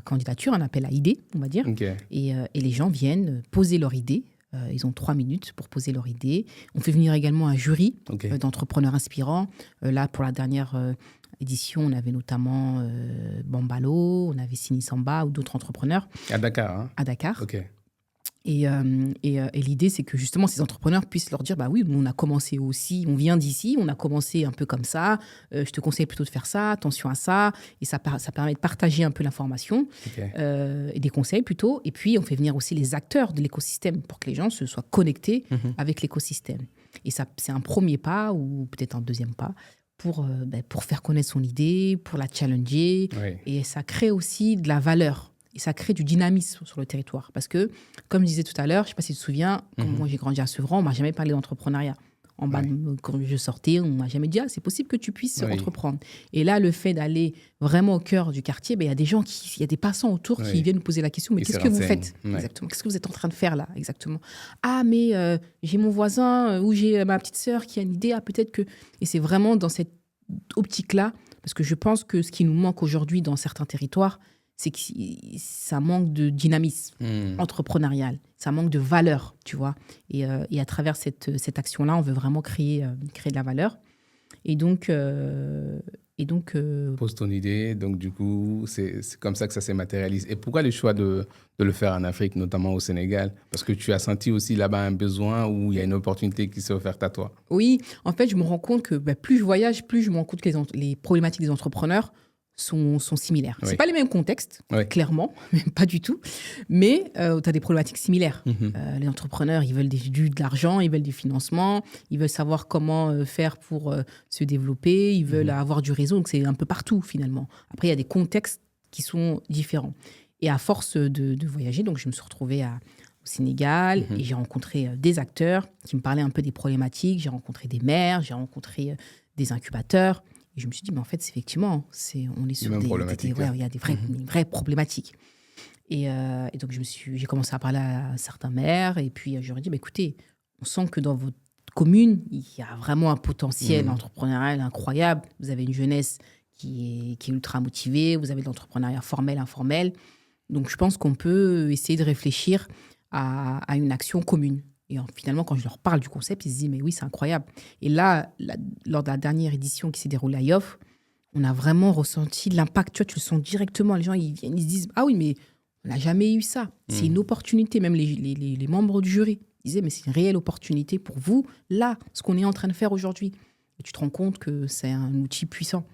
candidature, un appel à idées, on va dire. Et les gens viennent poser leur idée. Ils ont 3 minutes pour poser leur idée. On fait venir également un jury d'entrepreneurs inspirants. Là, pour la dernière édition, on avait notamment Bambalo, on avait Sini Samba ou d'autres entrepreneurs. À Dakar, hein ? À Dakar. Et l'idée, c'est que justement, ces entrepreneurs puissent leur dire, bah oui, on a commencé aussi, on vient d'ici, on a commencé un peu comme ça, je te conseille plutôt de faire ça, attention à ça. Et ça permet de partager un peu l'information et des conseils plutôt. Et puis, on fait venir aussi les acteurs de l'écosystème pour que les gens se soient connectés avec l'écosystème. Et ça, c'est un premier pas ou peut-être un deuxième pas pour faire connaître son idée, pour la challenger. Et ça crée aussi de la valeur. Et ça crée du dynamisme sur le territoire. Parce que, comme je disais tout à l'heure, je ne sais pas si tu te souviens, quand moi j'ai grandi à Sevran, on ne m'a jamais parlé d'entrepreneuriat. Quand je sortais, on ne m'a jamais dit « c'est possible que tu puisses entreprendre ». Et là, le fait d'aller vraiment au cœur du quartier, il y a des gens, il y a des passants autour qui viennent nous poser la question « mais qu'est-ce que vous faites exactement ? Qu'est-ce que vous êtes en train de faire là exactement ? Ah, mais j'ai mon voisin ou j'ai ma petite sœur qui a une idée, peut-être que… » Et c'est vraiment dans cette optique-là, parce que je pense que ce qui nous manque aujourd'hui dans certains territoires, c'est que ça manque de dynamisme entrepreneurial, ça manque de valeur, tu vois. Et à travers cette action-là, on veut vraiment créer de la valeur. Et donc Pose ton idée, donc du coup, c'est comme ça que ça s'est matérialisé. Et pourquoi le choix de le faire en Afrique, notamment au Sénégal ? Parce que tu as senti aussi là-bas un besoin où il y a une opportunité qui s'est offerte à toi. Oui, en fait, je me rends compte que plus je voyage, plus je me rends compte que les problématiques des entrepreneurs sont similaires. Ce n'est pas les mêmes contextes, clairement, pas du tout, mais tu as des problématiques similaires. Les entrepreneurs, ils veulent de l'argent, ils veulent du financement, ils veulent savoir comment faire pour se développer, ils veulent avoir du réseau, donc c'est un peu partout finalement. Après, il y a des contextes qui sont différents. Et à force de voyager, donc je me suis retrouvée au Sénégal et j'ai rencontré des acteurs qui me parlaient un peu des problématiques, j'ai rencontré des maires, j'ai rencontré des incubateurs. Et je me suis dit, mais en fait, effectivement, on est sur il y a des vraies problématiques. Et donc, j'ai commencé à parler à certains maires. Et puis, je leur ai dit, écoutez, on sent que dans votre commune, il y a vraiment un potentiel entrepreneurial incroyable. Vous avez une jeunesse qui est ultra motivée. Vous avez de l'entrepreneuriat formel, informel. Donc, je pense qu'on peut essayer de réfléchir à une action commune. Et finalement, quand je leur parle du concept, ils se disent « mais oui, c'est incroyable ». Et là, lors de la dernière édition qui s'est déroulée à Yoff, on a vraiment ressenti l'impact. Tu vois, tu le sens directement. Les gens, ils viennent, ils se disent « ah oui, mais on n'a jamais eu ça. C'est une opportunité ». Même les membres du jury disaient « mais c'est une réelle opportunité pour vous, là, ce qu'on est en train de faire aujourd'hui ». Et tu te rends compte que c'est un outil puissant.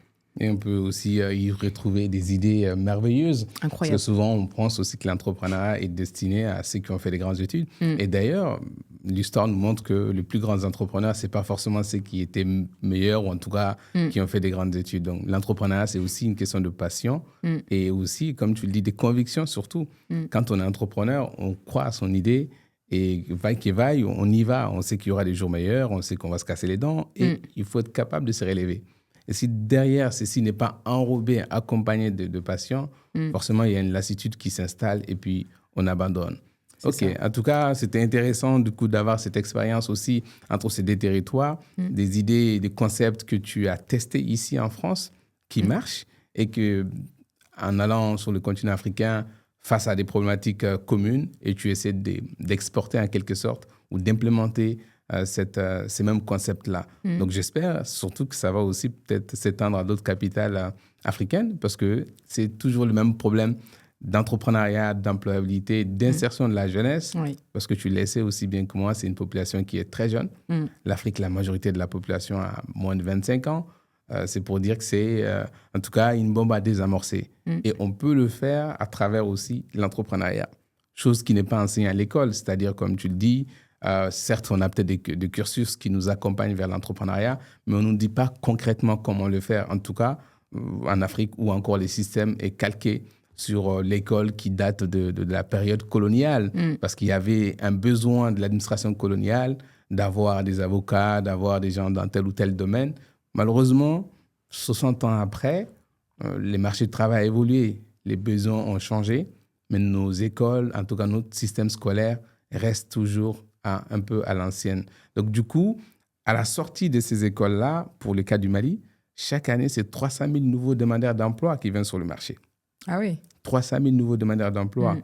Et on peut aussi y retrouver des idées merveilleuses. Incroyable. Parce que souvent, on pense aussi que l'entrepreneuriat est destiné à ceux qui ont fait des grandes études. Et d'ailleurs, l'histoire nous montre que les plus grands entrepreneurs, ce n'est pas forcément ceux qui étaient meilleurs ou en tout cas qui ont fait des grandes études. Donc, l'entrepreneuriat, c'est aussi une question de passion et aussi, comme tu le dis, des convictions surtout. Quand on est entrepreneur, on croit à son idée et vaille qu'il vaille, on y va. On sait qu'il y aura des jours meilleurs, on sait qu'on va se casser les dents et il faut être capable de se relever. Et si derrière, ceci n'est pas enrobé, accompagné de passion, forcément, il y a une lassitude qui s'installe et puis on abandonne. OK. En tout cas, c'était intéressant du coup d'avoir cette expérience aussi entre ces deux territoires, des idées, des concepts que tu as testés ici en France qui marchent et que en allant sur le continent africain face à des problématiques communes et tu essaies d'exporter en quelque sorte ou d'implémenter ces mêmes concepts-là. Donc, j'espère surtout que ça va aussi peut-être s'étendre à d'autres capitales africaines parce que c'est toujours le même problème d'entrepreneuriat, d'employabilité, d'insertion de la jeunesse. Parce que tu le sais aussi bien que moi, c'est une population qui est très jeune. L'Afrique, la majorité de la population a moins de 25 ans. C'est pour dire que c'est, en tout cas, une bombe à désamorcer. Et on peut le faire à travers aussi l'entrepreneuriat. Chose qui n'est pas enseignée à l'école. C'est-à-dire, comme tu le dis, certes, on a peut-être des cursus qui nous accompagnent vers l'entrepreneuriat, mais on ne nous dit pas concrètement comment le faire. En tout cas, en Afrique, où encore le système est calqué sur l'école qui date de la période coloniale, parce qu'il y avait un besoin de l'administration coloniale d'avoir des avocats, d'avoir des gens dans tel ou tel domaine. Malheureusement, 60 ans après, les marchés de travail ont évolué, les besoins ont changé, mais nos écoles, en tout cas notre système scolaire, reste toujours un peu à l'ancienne. Donc du coup, à la sortie de ces écoles-là, pour le cas du Mali, chaque année, c'est 300 000 nouveaux demandeurs d'emploi qui viennent sur le marché. Ah oui. 300 000 nouveaux demandeurs d'emploi.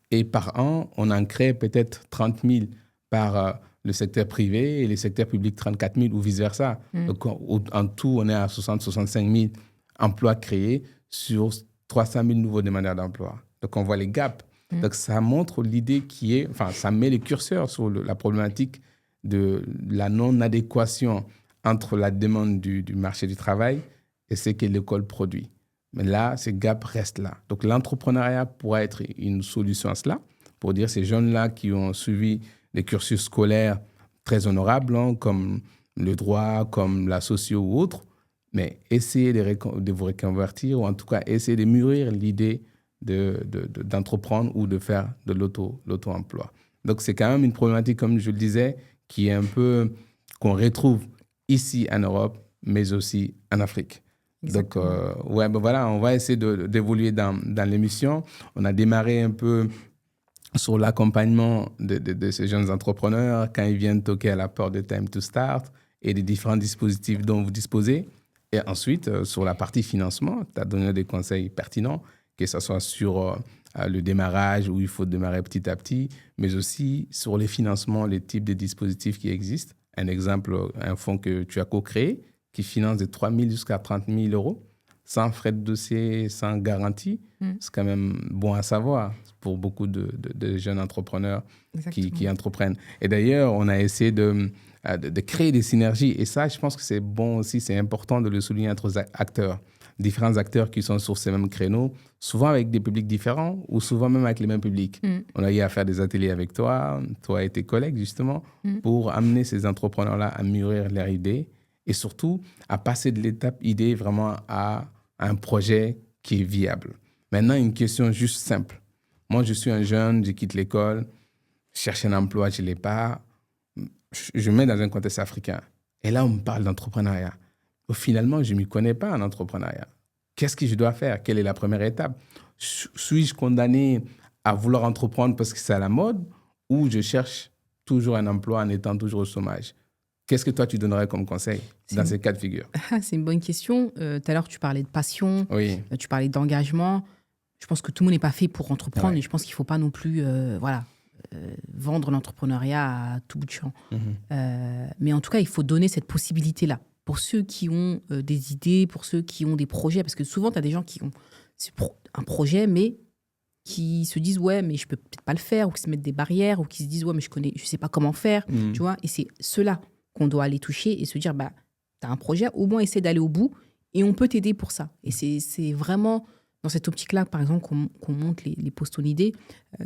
Et par an, on en crée peut-être 30 000 par le secteur privé et le secteur public 34 000 ou vice-versa. Donc en tout, on est à 60-65 000 emplois créés sur 300 000 nouveaux demandeurs d'emploi. Donc on voit les gaps. Donc ça montre l'idée qui est, enfin ça met les curseurs sur la problématique de la non-adéquation entre la demande du marché du travail et ce que l'école produit. Mais là, ces gaps restent là. Donc l'entrepreneuriat pourrait être une solution à cela, pour dire ces jeunes-là qui ont suivi des cursus scolaires très honorables, hein, comme le droit, comme la socio ou autre, mais essayez de vous reconvertir, ou en tout cas essayez de mûrir l'idée d'entreprendre ou de faire de l'auto-emploi. Donc, c'est quand même une problématique, comme je le disais, qui est un peu, qu'on retrouve ici en Europe, mais aussi en Afrique. Exactement. Donc, voilà, on va essayer d'évoluer dans l'émission. On a démarré un peu sur l'accompagnement de ces jeunes entrepreneurs quand ils viennent toquer à la porte de Time to Start et des différents dispositifs dont vous disposez. Et ensuite, sur la partie financement, tu as donné des conseils pertinents, que ce soit sur le démarrage, où il faut démarrer petit à petit, mais aussi sur les financements, les types de dispositifs qui existent. Un exemple, un fonds que tu as co-créé, qui finance de 3 000 jusqu'à 30 000 euros, sans frais de dossier, sans garantie. C'est quand même bon à savoir pour beaucoup de jeunes entrepreneurs qui entreprennent. Et d'ailleurs, on a essayé de créer des synergies. Et ça, je pense que c'est bon aussi, c'est important de le souligner entre acteurs. Différents acteurs qui sont sur ces mêmes créneaux, souvent avec des publics différents ou souvent même avec les mêmes publics. On a eu à faire des ateliers avec toi et tes collègues, justement, pour amener ces entrepreneurs-là à mûrir leurs idées et surtout à passer de l'étape idée vraiment à un projet qui est viable. Maintenant, une question juste simple. Moi, je suis un jeune, je quitte l'école, je cherche un emploi, je ne l'ai pas. Je me mets dans un contexte africain. Et là, on me parle d'entrepreneuriat. Finalement, je ne m'y connais pas en entrepreneuriat. Qu'est-ce que je dois faire? Quelle est la première étape? Suis-je condamné à vouloir entreprendre parce que c'est à la mode ou je cherche toujours un emploi en étant toujours au chômage? Qu'est-ce que toi, tu donnerais comme conseil dans ces cas de figure? C'est une bonne question. Tout à l'heure, tu parlais de passion, oui. Tu parlais d'engagement. Je pense que tout le monde n'est pas fait pour entreprendre et je pense qu'il ne faut pas non plus vendre l'entrepreneuriat à tout bout de champ. Mais en tout cas, il faut donner cette possibilité-là. Pour ceux qui ont des idées, pour ceux qui ont des projets, parce que souvent, tu as des gens qui ont un projet, mais qui se disent « ouais, mais je peux peut-être pas le faire », ou qui se mettent des barrières, ou qui se disent « ouais, mais je sais pas comment faire », tu vois. Et c'est ceux-là qu'on doit aller toucher et se dire bah, « tu as un projet, au moins essaie d'aller au bout, et on peut t'aider pour ça ». Et c'est vraiment dans cette optique-là, par exemple, qu'on monte les post-on-idées,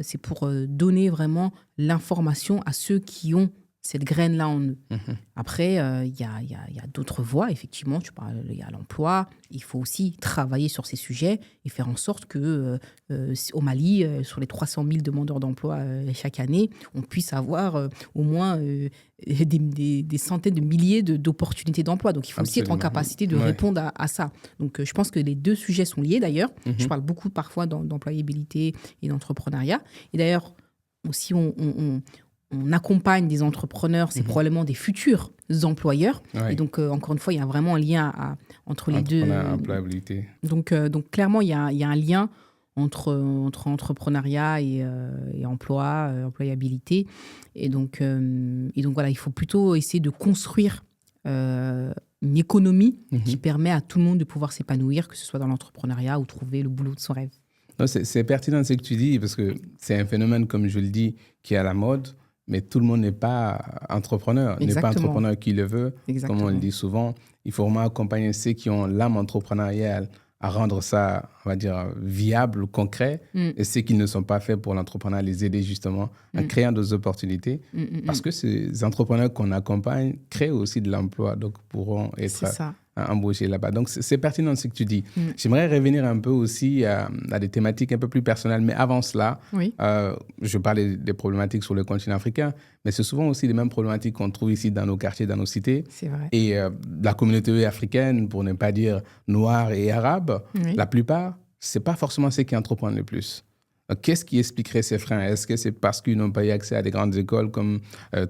c'est pour donner vraiment l'information à ceux qui ont cette graine-là en eux. Après, il y a d'autres voies, effectivement. Il y a l'emploi. Il faut aussi travailler sur ces sujets et faire en sorte que, au Mali, sur les 300 000 demandeurs d'emploi chaque année, on puisse avoir au moins des centaines de milliers d'opportunités d'emploi. Donc, il faut aussi être en capacité de répondre à ça. Donc, je pense que les deux sujets sont liés, d'ailleurs. Je parle beaucoup, parfois, d'employabilité et d'entrepreneuriat. Et d'ailleurs, aussi, on accompagne des entrepreneurs, c'est probablement des futurs employeurs. Et donc, encore une fois, il y a vraiment un lien entre les deux. Employabilité. Donc, clairement, il y a un lien entre entrepreneuriat et employabilité. Et donc, voilà, il faut plutôt essayer de construire une économie qui permet à tout le monde de pouvoir s'épanouir, que ce soit dans l'entrepreneuriat ou trouver le boulot de son rêve. Non, c'est pertinent ce que tu dis, parce que c'est un phénomène, comme je le dis, qui est à la mode. Mais tout le monde n'est pas entrepreneur, n'est pas entrepreneur qui le veut. Exactement. Comme on le dit souvent, il faut vraiment accompagner ceux qui ont l'âme entrepreneuriale à rendre ça, on va dire, viable, concret, et ceux qui ne sont pas faits pour l'entrepreneuriat, les aider justement à créer des opportunités. Parce que ces entrepreneurs qu'on accompagne créent aussi de l'emploi, donc pourront être embauchés là-bas. Donc, c'est pertinent ce que tu dis. J'aimerais revenir un peu aussi à des thématiques un peu plus personnelles, mais avant cela, je parlais des problématiques sur le continent africain, mais c'est souvent aussi les mêmes problématiques qu'on trouve ici dans nos quartiers, dans nos cités. C'est vrai. Et la communauté africaine, pour ne pas dire noire et arabe, la plupart, ce n'est pas forcément ceux qui entreprennent le plus. Qu'est-ce qui expliquerait ces freins? Est-ce que c'est parce qu'ils n'ont pas eu accès à des grandes écoles comme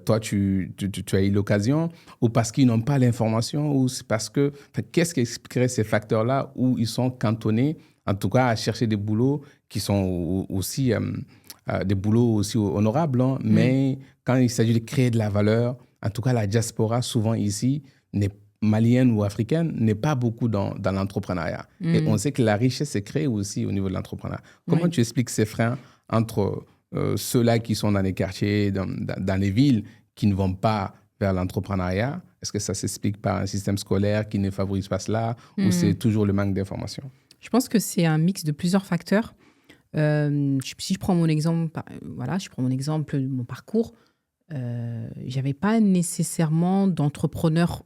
toi, tu as eu l'occasion, ou parce qu'ils n'ont pas l'information, ou c'est parce que... Qu'est-ce qui expliquerait ces facteurs-là où ils sont cantonnés, en tout cas, à chercher des boulots qui sont aussi des boulots aussi honorables, hein, mais quand il s'agit de créer de la valeur, en tout cas, la diaspora, souvent ici, malienne ou africaine, n'est pas beaucoup dans l'entrepreneuriat. Et on sait que la richesse se crée aussi au niveau de l'entrepreneuriat. Comment tu expliques ces freins entre ceux-là qui sont dans les quartiers, dans les villes, qui ne vont pas vers l'entrepreneuriat? Est-ce que ça s'explique par un système scolaire qui ne favorise pas cela, ou c'est toujours le manque d'information? Je pense que c'est un mix de plusieurs facteurs. Si je prends mon exemple, mon parcours, j'avais pas nécessairement d'entrepreneurs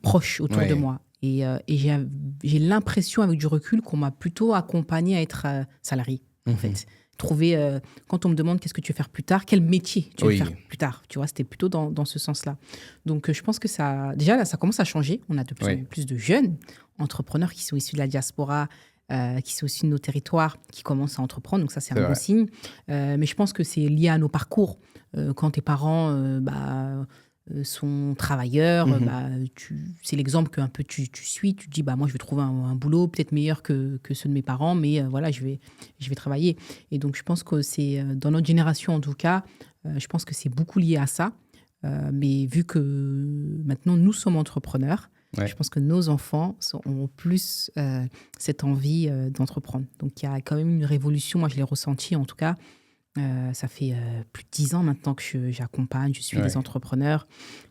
proches autour de moi. Et j'ai l'impression, avec du recul, qu'on m'a plutôt accompagnée à être salariée, en fait. Trouver, quand on me demande qu'est-ce que tu veux faire plus tard, quel métier tu veux faire plus tard, tu vois, c'était plutôt dans ce sens-là. Donc, je pense que ça commence à changer. On a de plus en plus de jeunes entrepreneurs qui sont issus de la diaspora, qui sont issus de nos territoires, qui commencent à entreprendre. Donc, ça, c'est un bon signe. Mais je pense que c'est lié à nos parcours. Quand tes parents sont travailleurs, c'est l'exemple que un peu tu suis. Tu te dis, moi, je vais trouver un boulot peut-être meilleur que ceux de mes parents, mais voilà, je vais travailler. Et donc, je pense que c'est, dans notre génération en tout cas, je pense que c'est beaucoup lié à ça. Mais vu que maintenant, nous sommes entrepreneurs, je pense que nos enfants ont plus cette envie d'entreprendre. Donc, il y a quand même une révolution. Moi, je l'ai ressenti en tout cas. Ça fait plus de 10 ans maintenant que j'accompagne, je suis des entrepreneurs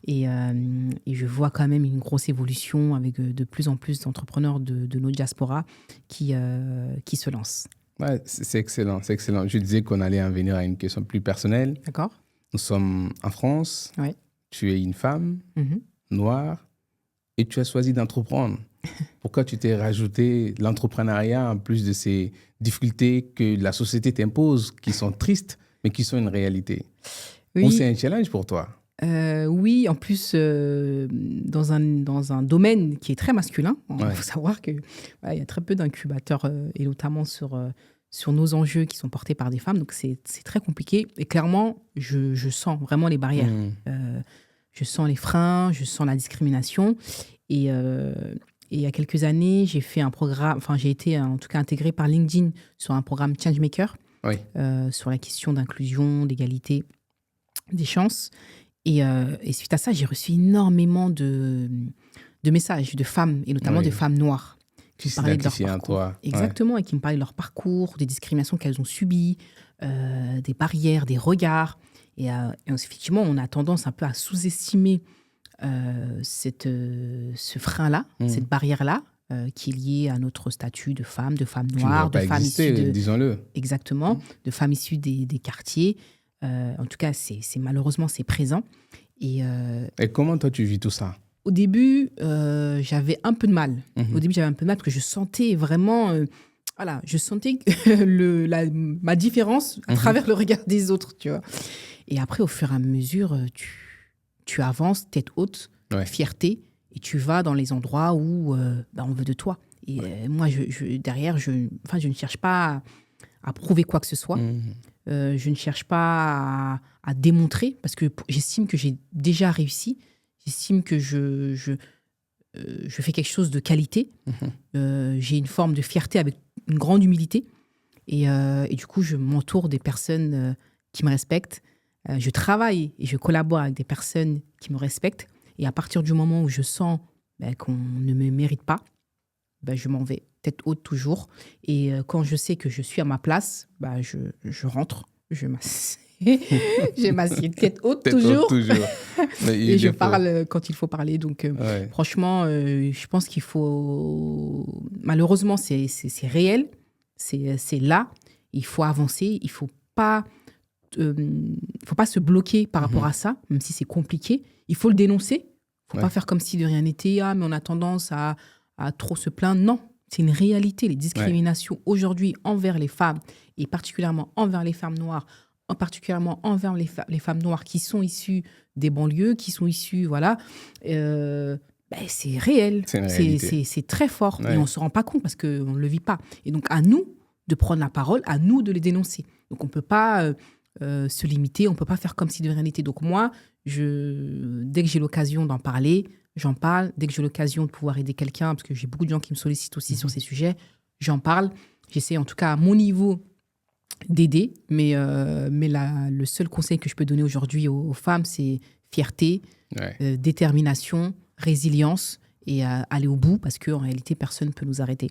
et je vois quand même une grosse évolution avec de plus en plus d'entrepreneurs de nos diasporas qui se lancent. Ouais, c'est excellent, c'est excellent. Je disais qu'on allait en venir à une question plus personnelle. D'accord. Nous sommes en France, tu es une femme noire et tu as choisi d'entreprendre. Pourquoi tu t'es rajouté l'entrepreneuriat en plus de ces difficultés que la société t'impose, qui sont tristes, mais qui sont une réalité? Ou c'est un challenge pour toi? Oui, en plus, dans un domaine qui est très masculin. Il faut savoir qu'il y a très peu d'incubateurs, et notamment sur nos enjeux qui sont portés par des femmes. Donc, c'est très compliqué. Et clairement, je sens vraiment les barrières. Je sens les freins, je sens la discrimination. Et il y a quelques années, j'ai été en tout cas intégrée par LinkedIn sur un programme Changemaker sur la question d'inclusion, d'égalité, des chances. Et suite à ça, j'ai reçu énormément de messages de femmes, et notamment de femmes noires. Qui s'identifient à toi. Exactement, et qui me parlaient de leur parcours, des discriminations qu'elles ont subies, des barrières, des regards. Et effectivement, on a tendance un peu à sous-estimer ce frein-là, cette barrière-là, qui est liée à notre statut de femme noire, de femme issue disons-le. Exactement, de femmes issues des quartiers. En tout cas, malheureusement, c'est présent. Et comment toi, tu vis tout ça? Au début, j'avais un peu de mal. Au début, j'avais un peu de mal parce que je sentais vraiment... je sentais ma différence à travers le regard des autres, tu vois. Et après, au fur et à mesure, tu avances, tête haute, fierté, et tu vas dans les endroits où on veut de toi. Et moi, derrière, je ne cherche pas à prouver quoi que ce soit. Je ne cherche pas à démontrer, parce que j'estime que j'ai déjà réussi. J'estime que je fais quelque chose de qualité. J'ai une forme de fierté avec une grande humilité. Et du coup, je m'entoure des personnes qui me respectent. Je travaille et je collabore avec des personnes qui me respectent. Et à partir du moment où je sens qu'on ne me mérite pas, je m'en vais, tête haute toujours. Et quand je sais que je suis à ma place, je rentre J'ai m'assieds tête haute toujours. Et je parle quand il faut parler. Donc, franchement, je pense qu'il faut... Malheureusement, c'est réel. C'est là. Il faut avancer. Il ne faut pas se bloquer par rapport à ça, même si c'est compliqué. Il faut le dénoncer. Il ne faut pas faire comme si de rien n'était. Ah, mais on a tendance à trop se plaindre. Non, c'est une réalité. Les discriminations aujourd'hui envers les femmes, et particulièrement envers les femmes noires, particulièrement envers les femmes noires qui sont issues des banlieues, qui sont issues, voilà, c'est réel. C'est très fort. Et on ne se rend pas compte parce qu'on ne le vit pas. Et donc, à nous de prendre la parole, à nous de les dénoncer. Donc, on ne peut pas se limiter, on ne peut pas faire comme si de rien n'était. Donc, moi, dès que j'ai l'occasion d'en parler, j'en parle. Dès que j'ai l'occasion de pouvoir aider quelqu'un, parce que j'ai beaucoup de gens qui me sollicitent aussi sur ces sujets, j'en parle. J'essaie, en tout cas, à mon niveau, d'aider, mais le seul conseil que je peux donner aujourd'hui aux femmes, c'est fierté, détermination, résilience et aller au bout, parce qu'en réalité, personne ne peut nous arrêter.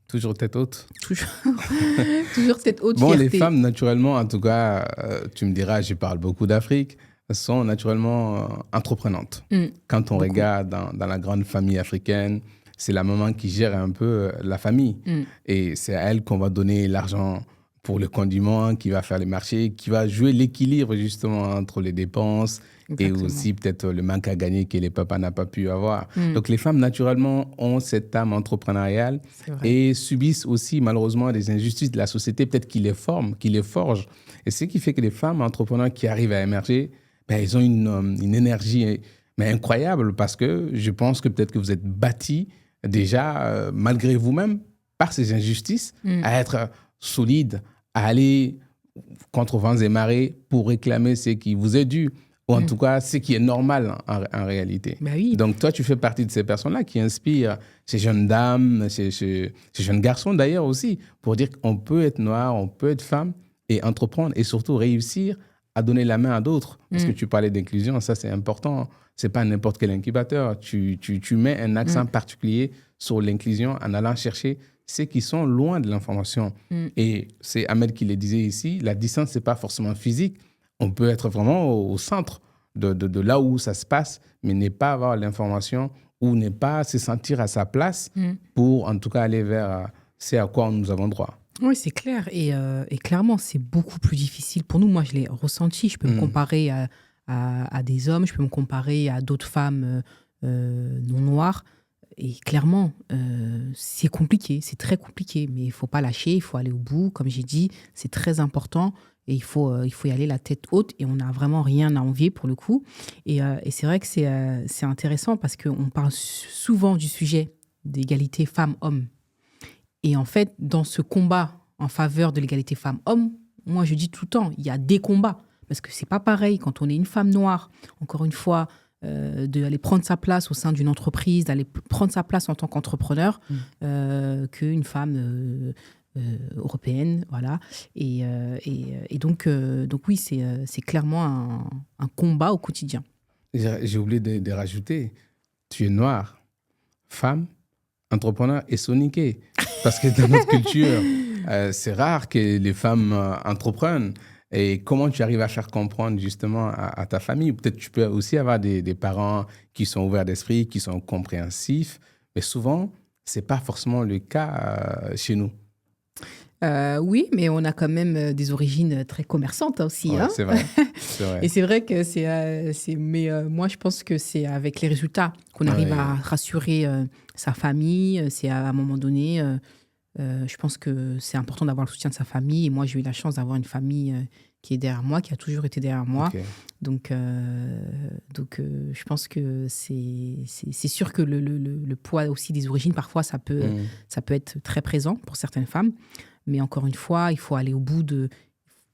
Toujours tête haute. Toujours tête haute, bon, fierté. Les femmes, naturellement, en tout cas, tu me diras, je parle beaucoup d'Afrique, sont naturellement entreprenantes. Quand on regarde dans la grande famille africaine, c'est la maman qui gère un peu la famille. Et c'est à elle qu'on va donner l'argent pour le condiment, qui va faire les marchés, qui va jouer l'équilibre justement entre les dépenses. Exactement. Et aussi peut-être le manque à gagner que les papas n'ont pas pu avoir. Donc les femmes, naturellement, ont cette âme entrepreneuriale et subissent aussi malheureusement des injustices de la société, peut-être qui les forment, qui les forgent. Et ce qui fait que les femmes entrepreneurs qui arrivent à émerger, elles ont une énergie incroyable, parce que je pense que peut-être que vous êtes bâtis déjà, malgré vous-même, par ces injustices, à être solides, à aller contre vents et marées pour réclamer ce qui vous est dû, ou en tout cas ce qui est normal en réalité. Oui. Donc toi, tu fais partie de ces personnes-là qui inspirent ces jeunes dames, ces jeunes garçons d'ailleurs aussi, pour dire qu'on peut être noir, on peut être femme et entreprendre, et surtout réussir à donner la main à d'autres. Parce que tu parlais d'inclusion, ça c'est important. C'est pas n'importe quel incubateur. Tu mets un accent particulier sur l'inclusion en allant chercher ceux qui sont loin de l'information. Et c'est Ahmed qui le disait ici, la distance, c'est pas forcément physique. On peut être vraiment au centre de là où ça se passe, mais ne pas avoir l'information ou ne pas se sentir à sa place pour, en tout cas, aller vers ce à quoi nous avons droit. Oui, c'est clair. Et clairement, c'est beaucoup plus difficile pour nous. Moi, je l'ai ressenti. Je peux me comparer à des hommes, je peux me comparer à d'autres femmes non noires. Et clairement, c'est compliqué, c'est très compliqué. Mais il ne faut pas lâcher, il faut aller au bout. Comme j'ai dit, c'est très important. Et il faut y aller la tête haute. Et on n'a vraiment rien à envier pour le coup. Et c'est vrai que c'est intéressant parce qu'on parle souvent du sujet d'égalité femmes-hommes. Et en fait, dans ce combat en faveur de l'égalité femmes-hommes, moi, je dis tout le temps, il y a des combats. Parce que c'est pas pareil quand on est une femme noire, encore une fois, d'aller prendre sa place au sein d'une entreprise, d'aller prendre sa place en tant qu'entrepreneur, qu'une femme européenne, voilà. Et donc oui, c'est clairement un combat au quotidien. J'ai oublié de rajouter, tu es noire, femme, entrepreneur et soninké. Parce que dans notre culture, c'est rare que les femmes entreprennent. Et comment tu arrives à faire comprendre justement à ta famille? Peut-être tu peux aussi avoir des parents qui sont ouverts d'esprit, qui sont compréhensifs, mais souvent, ce n'est pas forcément le cas chez nous. Oui, mais on a quand même des origines très commerçantes aussi. Ouais, hein. C'est vrai. Et c'est vrai que mais moi, je pense que c'est avec les résultats qu'on arrive à rassurer sa famille. C'est à un moment donné... je pense que c'est important d'avoir le soutien de sa famille. Et moi, j'ai eu la chance d'avoir une famille qui est derrière moi, qui a toujours été derrière moi. Okay. Donc, je pense que c'est sûr que le poids aussi des origines, parfois, ça peut être très présent pour certaines femmes. Mais encore une fois, il faut aller au bout de...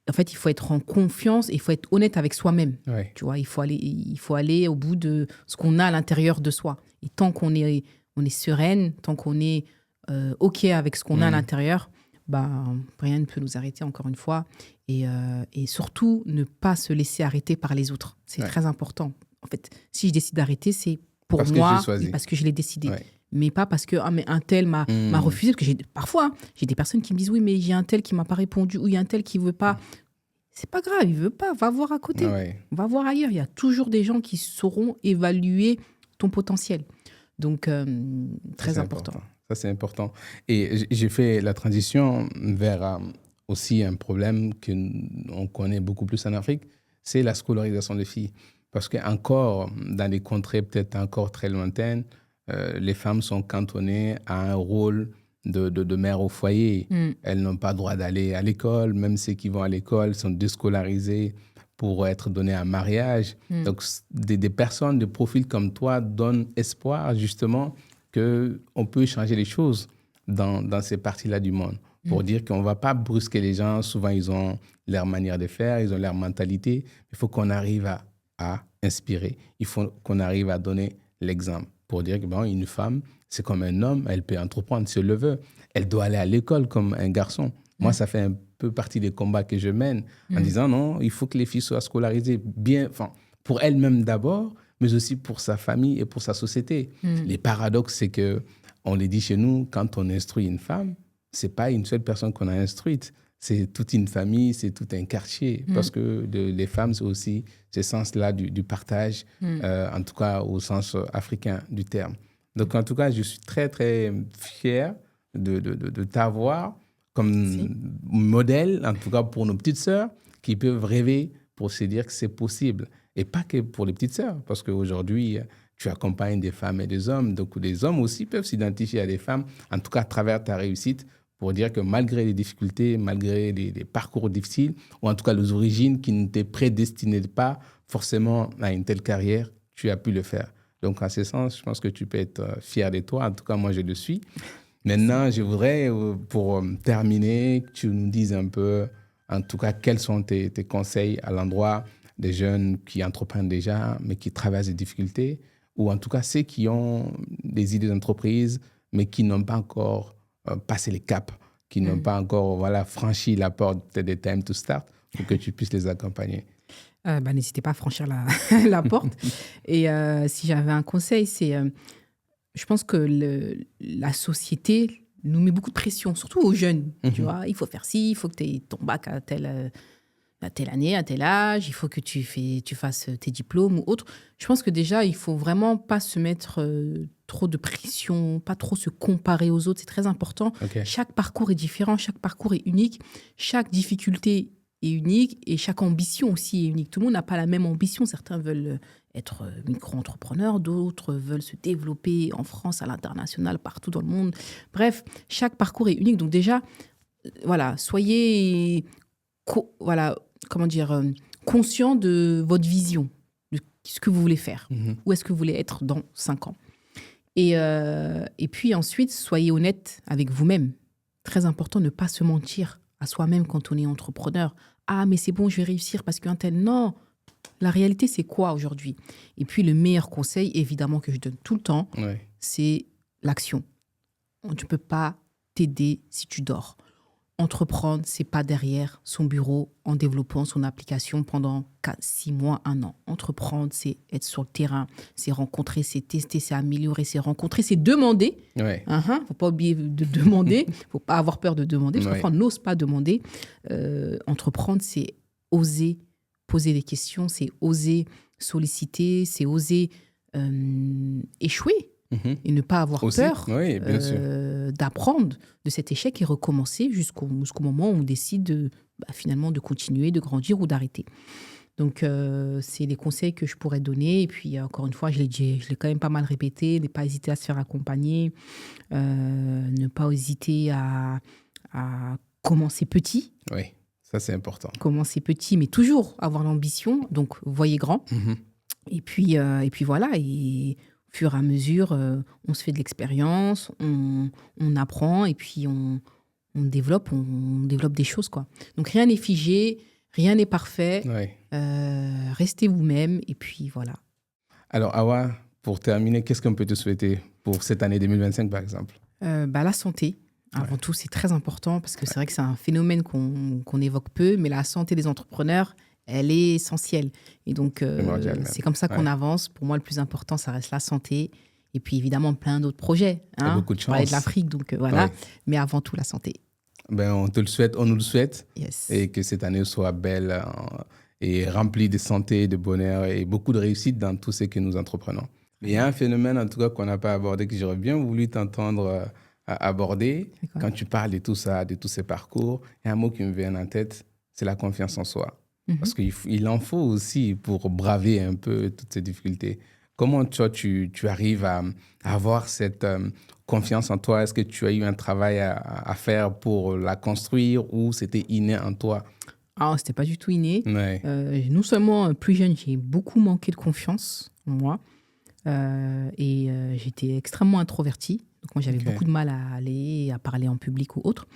En fait, il faut être en confiance et il faut être honnête avec soi-même. Ouais. Tu vois, il faut aller au bout de ce qu'on a à l'intérieur de soi. Et tant qu'on est sereine, tant qu'on est... OK avec ce qu'on a à l'intérieur, rien ne peut nous arrêter, encore une fois. Et surtout, ne pas se laisser arrêter par les autres. C'est très important. En fait, si je décide d'arrêter, c'est pour moi et parce que je l'ai décidé. Ouais. Mais pas parce que mais un tel m'a refusé. Parce que parfois, j'ai des personnes qui me disent « Oui, mais j'ai un tel qui ne m'a pas répondu » ou « Il y a un tel qui ne veut pas. » c'est pas grave, il veut pas, va voir à côté. Ouais. Va voir ailleurs. Il y a toujours des gens qui sauront évaluer ton potentiel. Donc, très important. Ça, c'est important. Et j'ai fait la transition vers aussi un problème qu'on connaît beaucoup plus en Afrique, c'est la scolarisation des filles. Parce qu'encore, dans des contrées peut-être encore très lointaines, les femmes sont cantonnées à un rôle de mère au foyer. Elles n'ont pas le droit d'aller à l'école. Même ceux qui vont à l'école sont déscolarisés pour être donnés en mariage. Donc, des personnes de profil comme toi donnent espoir, justement, qu'on peut changer les choses dans ces parties-là du monde. Pour dire qu'on ne va pas brusquer les gens. Souvent, ils ont leur manière de faire, ils ont leur mentalité. Il faut qu'on arrive à inspirer. Il faut qu'on arrive à donner l'exemple. Pour dire que une femme, c'est comme un homme, elle peut entreprendre si elle le veut. Elle doit aller à l'école comme un garçon. Moi, ça fait un peu partie des combats que je mène en disant non, il faut que les filles soient scolarisées bien, pour elles-mêmes d'abord, mais aussi pour sa famille et pour sa société. Les paradoxes, c'est qu'on les dit chez nous, quand on instruit une femme, ce n'est pas une seule personne qu'on a instruite. C'est toute une famille, c'est tout un quartier. Parce que les femmes, c'est aussi ce sens-là du partage, en tout cas au sens africain du terme. Donc, en tout cas, je suis très, très fier de t'avoir comme modèle, en tout cas pour nos petites sœurs, qui peuvent rêver pour se dire que c'est possible. Et pas que pour les petites sœurs, parce qu'aujourd'hui, tu accompagnes des femmes et des hommes. Donc, des hommes aussi peuvent s'identifier à des femmes, en tout cas à travers ta réussite, pour dire que malgré les difficultés, malgré les parcours difficiles, ou en tout cas les origines qui ne te prédestinaient pas forcément à une telle carrière, tu as pu le faire. Donc, en ce sens, je pense que tu peux être fier de toi. En tout cas, moi, je le suis. Maintenant, je voudrais, pour terminer, que tu nous dises un peu, en tout cas, quels sont tes conseils à l'endroit des jeunes qui entreprennent déjà, mais qui traversent des difficultés, ou en tout cas ceux qui ont des idées d'entreprise, mais qui n'ont pas encore passé les caps, qui n'ont pas encore franchi la porte des Time to Start, pour que tu puisses les accompagner. N'hésitez pas à franchir la porte. Et si j'avais un conseil, c'est... je pense que la société nous met beaucoup de pression, surtout aux jeunes. Tu vois, il faut faire ci, il faut que tu aies ton bac à telle année, à tel âge, il faut que tu fasses tes diplômes ou autre. Je pense que déjà, il ne faut vraiment pas se mettre trop de pression, pas trop se comparer aux autres. C'est très important. Okay. Chaque parcours est différent, chaque parcours est unique, chaque difficulté est unique et chaque ambition aussi est unique. Tout le monde n'a pas la même ambition. Certains veulent être micro-entrepreneurs, d'autres veulent se développer en France, à l'international, partout dans le monde. Bref, chaque parcours est unique. Donc déjà, soyez conscient de votre vision, de ce que vous voulez faire. Où est-ce que vous voulez être dans 5 ans. Et puis ensuite, soyez honnête avec vous-même. Très important, ne pas se mentir à soi-même quand on est entrepreneur. Ah, mais c'est bon, je vais réussir parce qu'un tel... Non, la réalité, c'est quoi aujourd'hui? Et puis, le meilleur conseil, évidemment, que je donne tout le temps, c'est l'action. Tu ne peux pas t'aider si tu dors. Entreprendre, c'est pas derrière son bureau en développant son application pendant 6 mois, 1 an. Entreprendre, c'est être sur le terrain, c'est rencontrer, c'est tester, c'est améliorer, c'est rencontrer, c'est demander. Faut pas oublier de demander, faut pas avoir peur de demander, parce qu'enfin, on n'ose pas demander. Entreprendre, c'est oser poser des questions, c'est oser solliciter, c'est oser échouer. Et ne pas avoir peur d'apprendre de cet échec et recommencer jusqu'au moment où on décide finalement de continuer, de grandir ou d'arrêter. Donc, c'est les conseils que je pourrais donner. Et puis, encore une fois, je l'ai quand même pas mal répété, ne pas hésiter à se faire accompagner, ne pas hésiter à commencer petit. Oui, ça c'est important. Commencer petit, mais toujours avoir l'ambition. Donc, voyez grand. Et puis voilà, et... Au fur et à mesure, on se fait de l'expérience, on apprend et puis on développe des choses, quoi. Donc, rien n'est figé, rien n'est parfait. Restez vous-même et puis voilà. Alors, Awa, pour terminer, qu'est-ce qu'on peut te souhaiter pour cette année 2025, par exemple? La santé. Avant tout, c'est très important parce que c'est vrai que c'est un phénomène qu'on évoque peu, mais la santé des entrepreneurs, elle est essentielle. Et donc, c'est comme ça qu'on avance. Pour moi, le plus important, ça reste la santé. Et puis, évidemment, plein d'autres projets. Beaucoup de chance. On parlait de l'Afrique, donc voilà. Mais avant tout, la santé. on te le souhaite, on nous le souhaite. Yes. Et que cette année soit belle et remplie de santé, de bonheur et beaucoup de réussite dans tout ce que nous entreprenons. Mais il y a un phénomène, en tout cas, qu'on n'a pas abordé, que j'aurais bien voulu t'entendre aborder. Quand tu parles de tout ça, de tous ces parcours, il y a un mot qui me vient en tête, c'est la confiance en soi. Parce qu'il en faut aussi pour braver un peu toutes ces difficultés. Comment toi, tu arrives à avoir cette confiance en toi? Est-ce que tu as eu un travail à faire pour la construire ou c'était inné en toi? Ah, c'était pas du tout inné. Ouais. Non seulement plus jeune, j'ai beaucoup manqué de confiance en moi et j'étais extrêmement introvertie. Donc moi, j'avais beaucoup de mal à aller, à parler en public ou autre.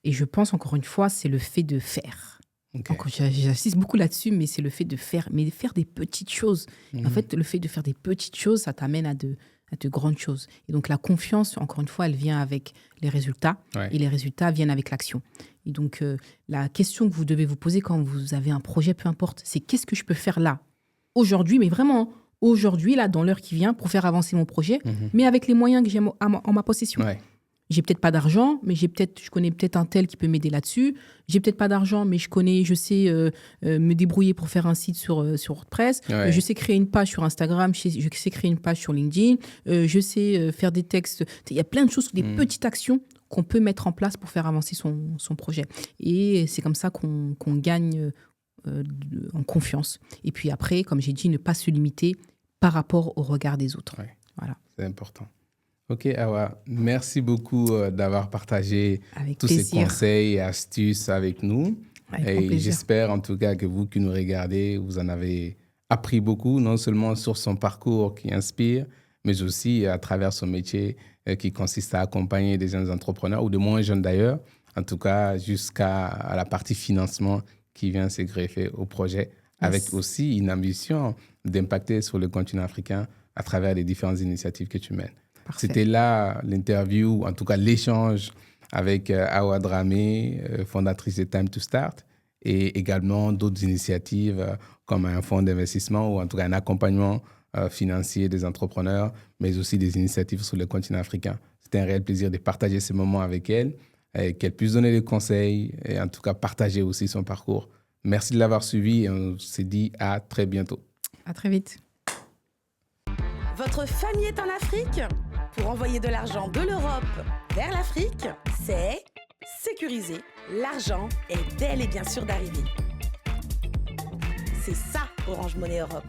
Et je pense, encore une fois, c'est le fait de faire. Okay. Donc, j'insiste beaucoup là-dessus, mais c'est le fait de faire, mais de faire des petites choses. En fait, le fait de faire des petites choses, ça t'amène à de grandes choses. Et donc, la confiance, encore une fois, elle vient avec les résultats. Ouais. Et les résultats viennent avec l'action. Et donc, la question que vous devez vous poser quand vous avez un projet, peu importe, c'est qu'est-ce que je peux faire là, aujourd'hui, mais vraiment aujourd'hui, là, dans l'heure qui vient, pour faire avancer mon projet, mais avec les moyens que j'ai en ma possession. Ouais. J'ai peut-être pas d'argent, mais je connais peut-être un tel qui peut m'aider là-dessus. J'ai peut-être pas d'argent, mais je sais me débrouiller pour faire un site sur WordPress. Ouais. Je sais créer une page sur Instagram, je sais créer une page sur LinkedIn. Je sais faire des textes. Il y a plein de choses, des petites actions qu'on peut mettre en place pour faire avancer son projet. Et c'est comme ça qu'on gagne en confiance. Et puis après, comme j'ai dit, ne pas se limiter par rapport au regard des autres. Ouais. Voilà. C'est important. Ok, Awa, merci beaucoup d'avoir partagé tous ces conseils et astuces avec nous. Et j'espère en tout cas que vous qui nous regardez, vous en avez appris beaucoup, non seulement sur son parcours qui inspire, mais aussi à travers son métier qui consiste à accompagner des jeunes entrepreneurs, ou de moins jeunes d'ailleurs, en tout cas jusqu'à la partie financement qui vient se greffer au projet, avec aussi une ambition d'impacter sur le continent africain à travers les différentes initiatives que tu mènes. Parfait. C'était là l'interview, en tout cas l'échange avec Awa Dramé, fondatrice de Time to Start, et également d'autres initiatives comme un fonds d'investissement ou en tout cas un accompagnement financier des entrepreneurs, mais aussi des initiatives sur le continent africain. C'était un réel plaisir de partager ces moments avec elle, qu'elle puisse donner des conseils et en tout cas partager aussi son parcours. Merci de l'avoir suivi et on se dit à très bientôt. À très vite. Votre famille est en Afrique? Pour envoyer de l'argent de l'Europe vers l'Afrique, c'est sécurisé. L'argent est bel et bien sûr d'arriver. C'est ça, Orange Money Europe.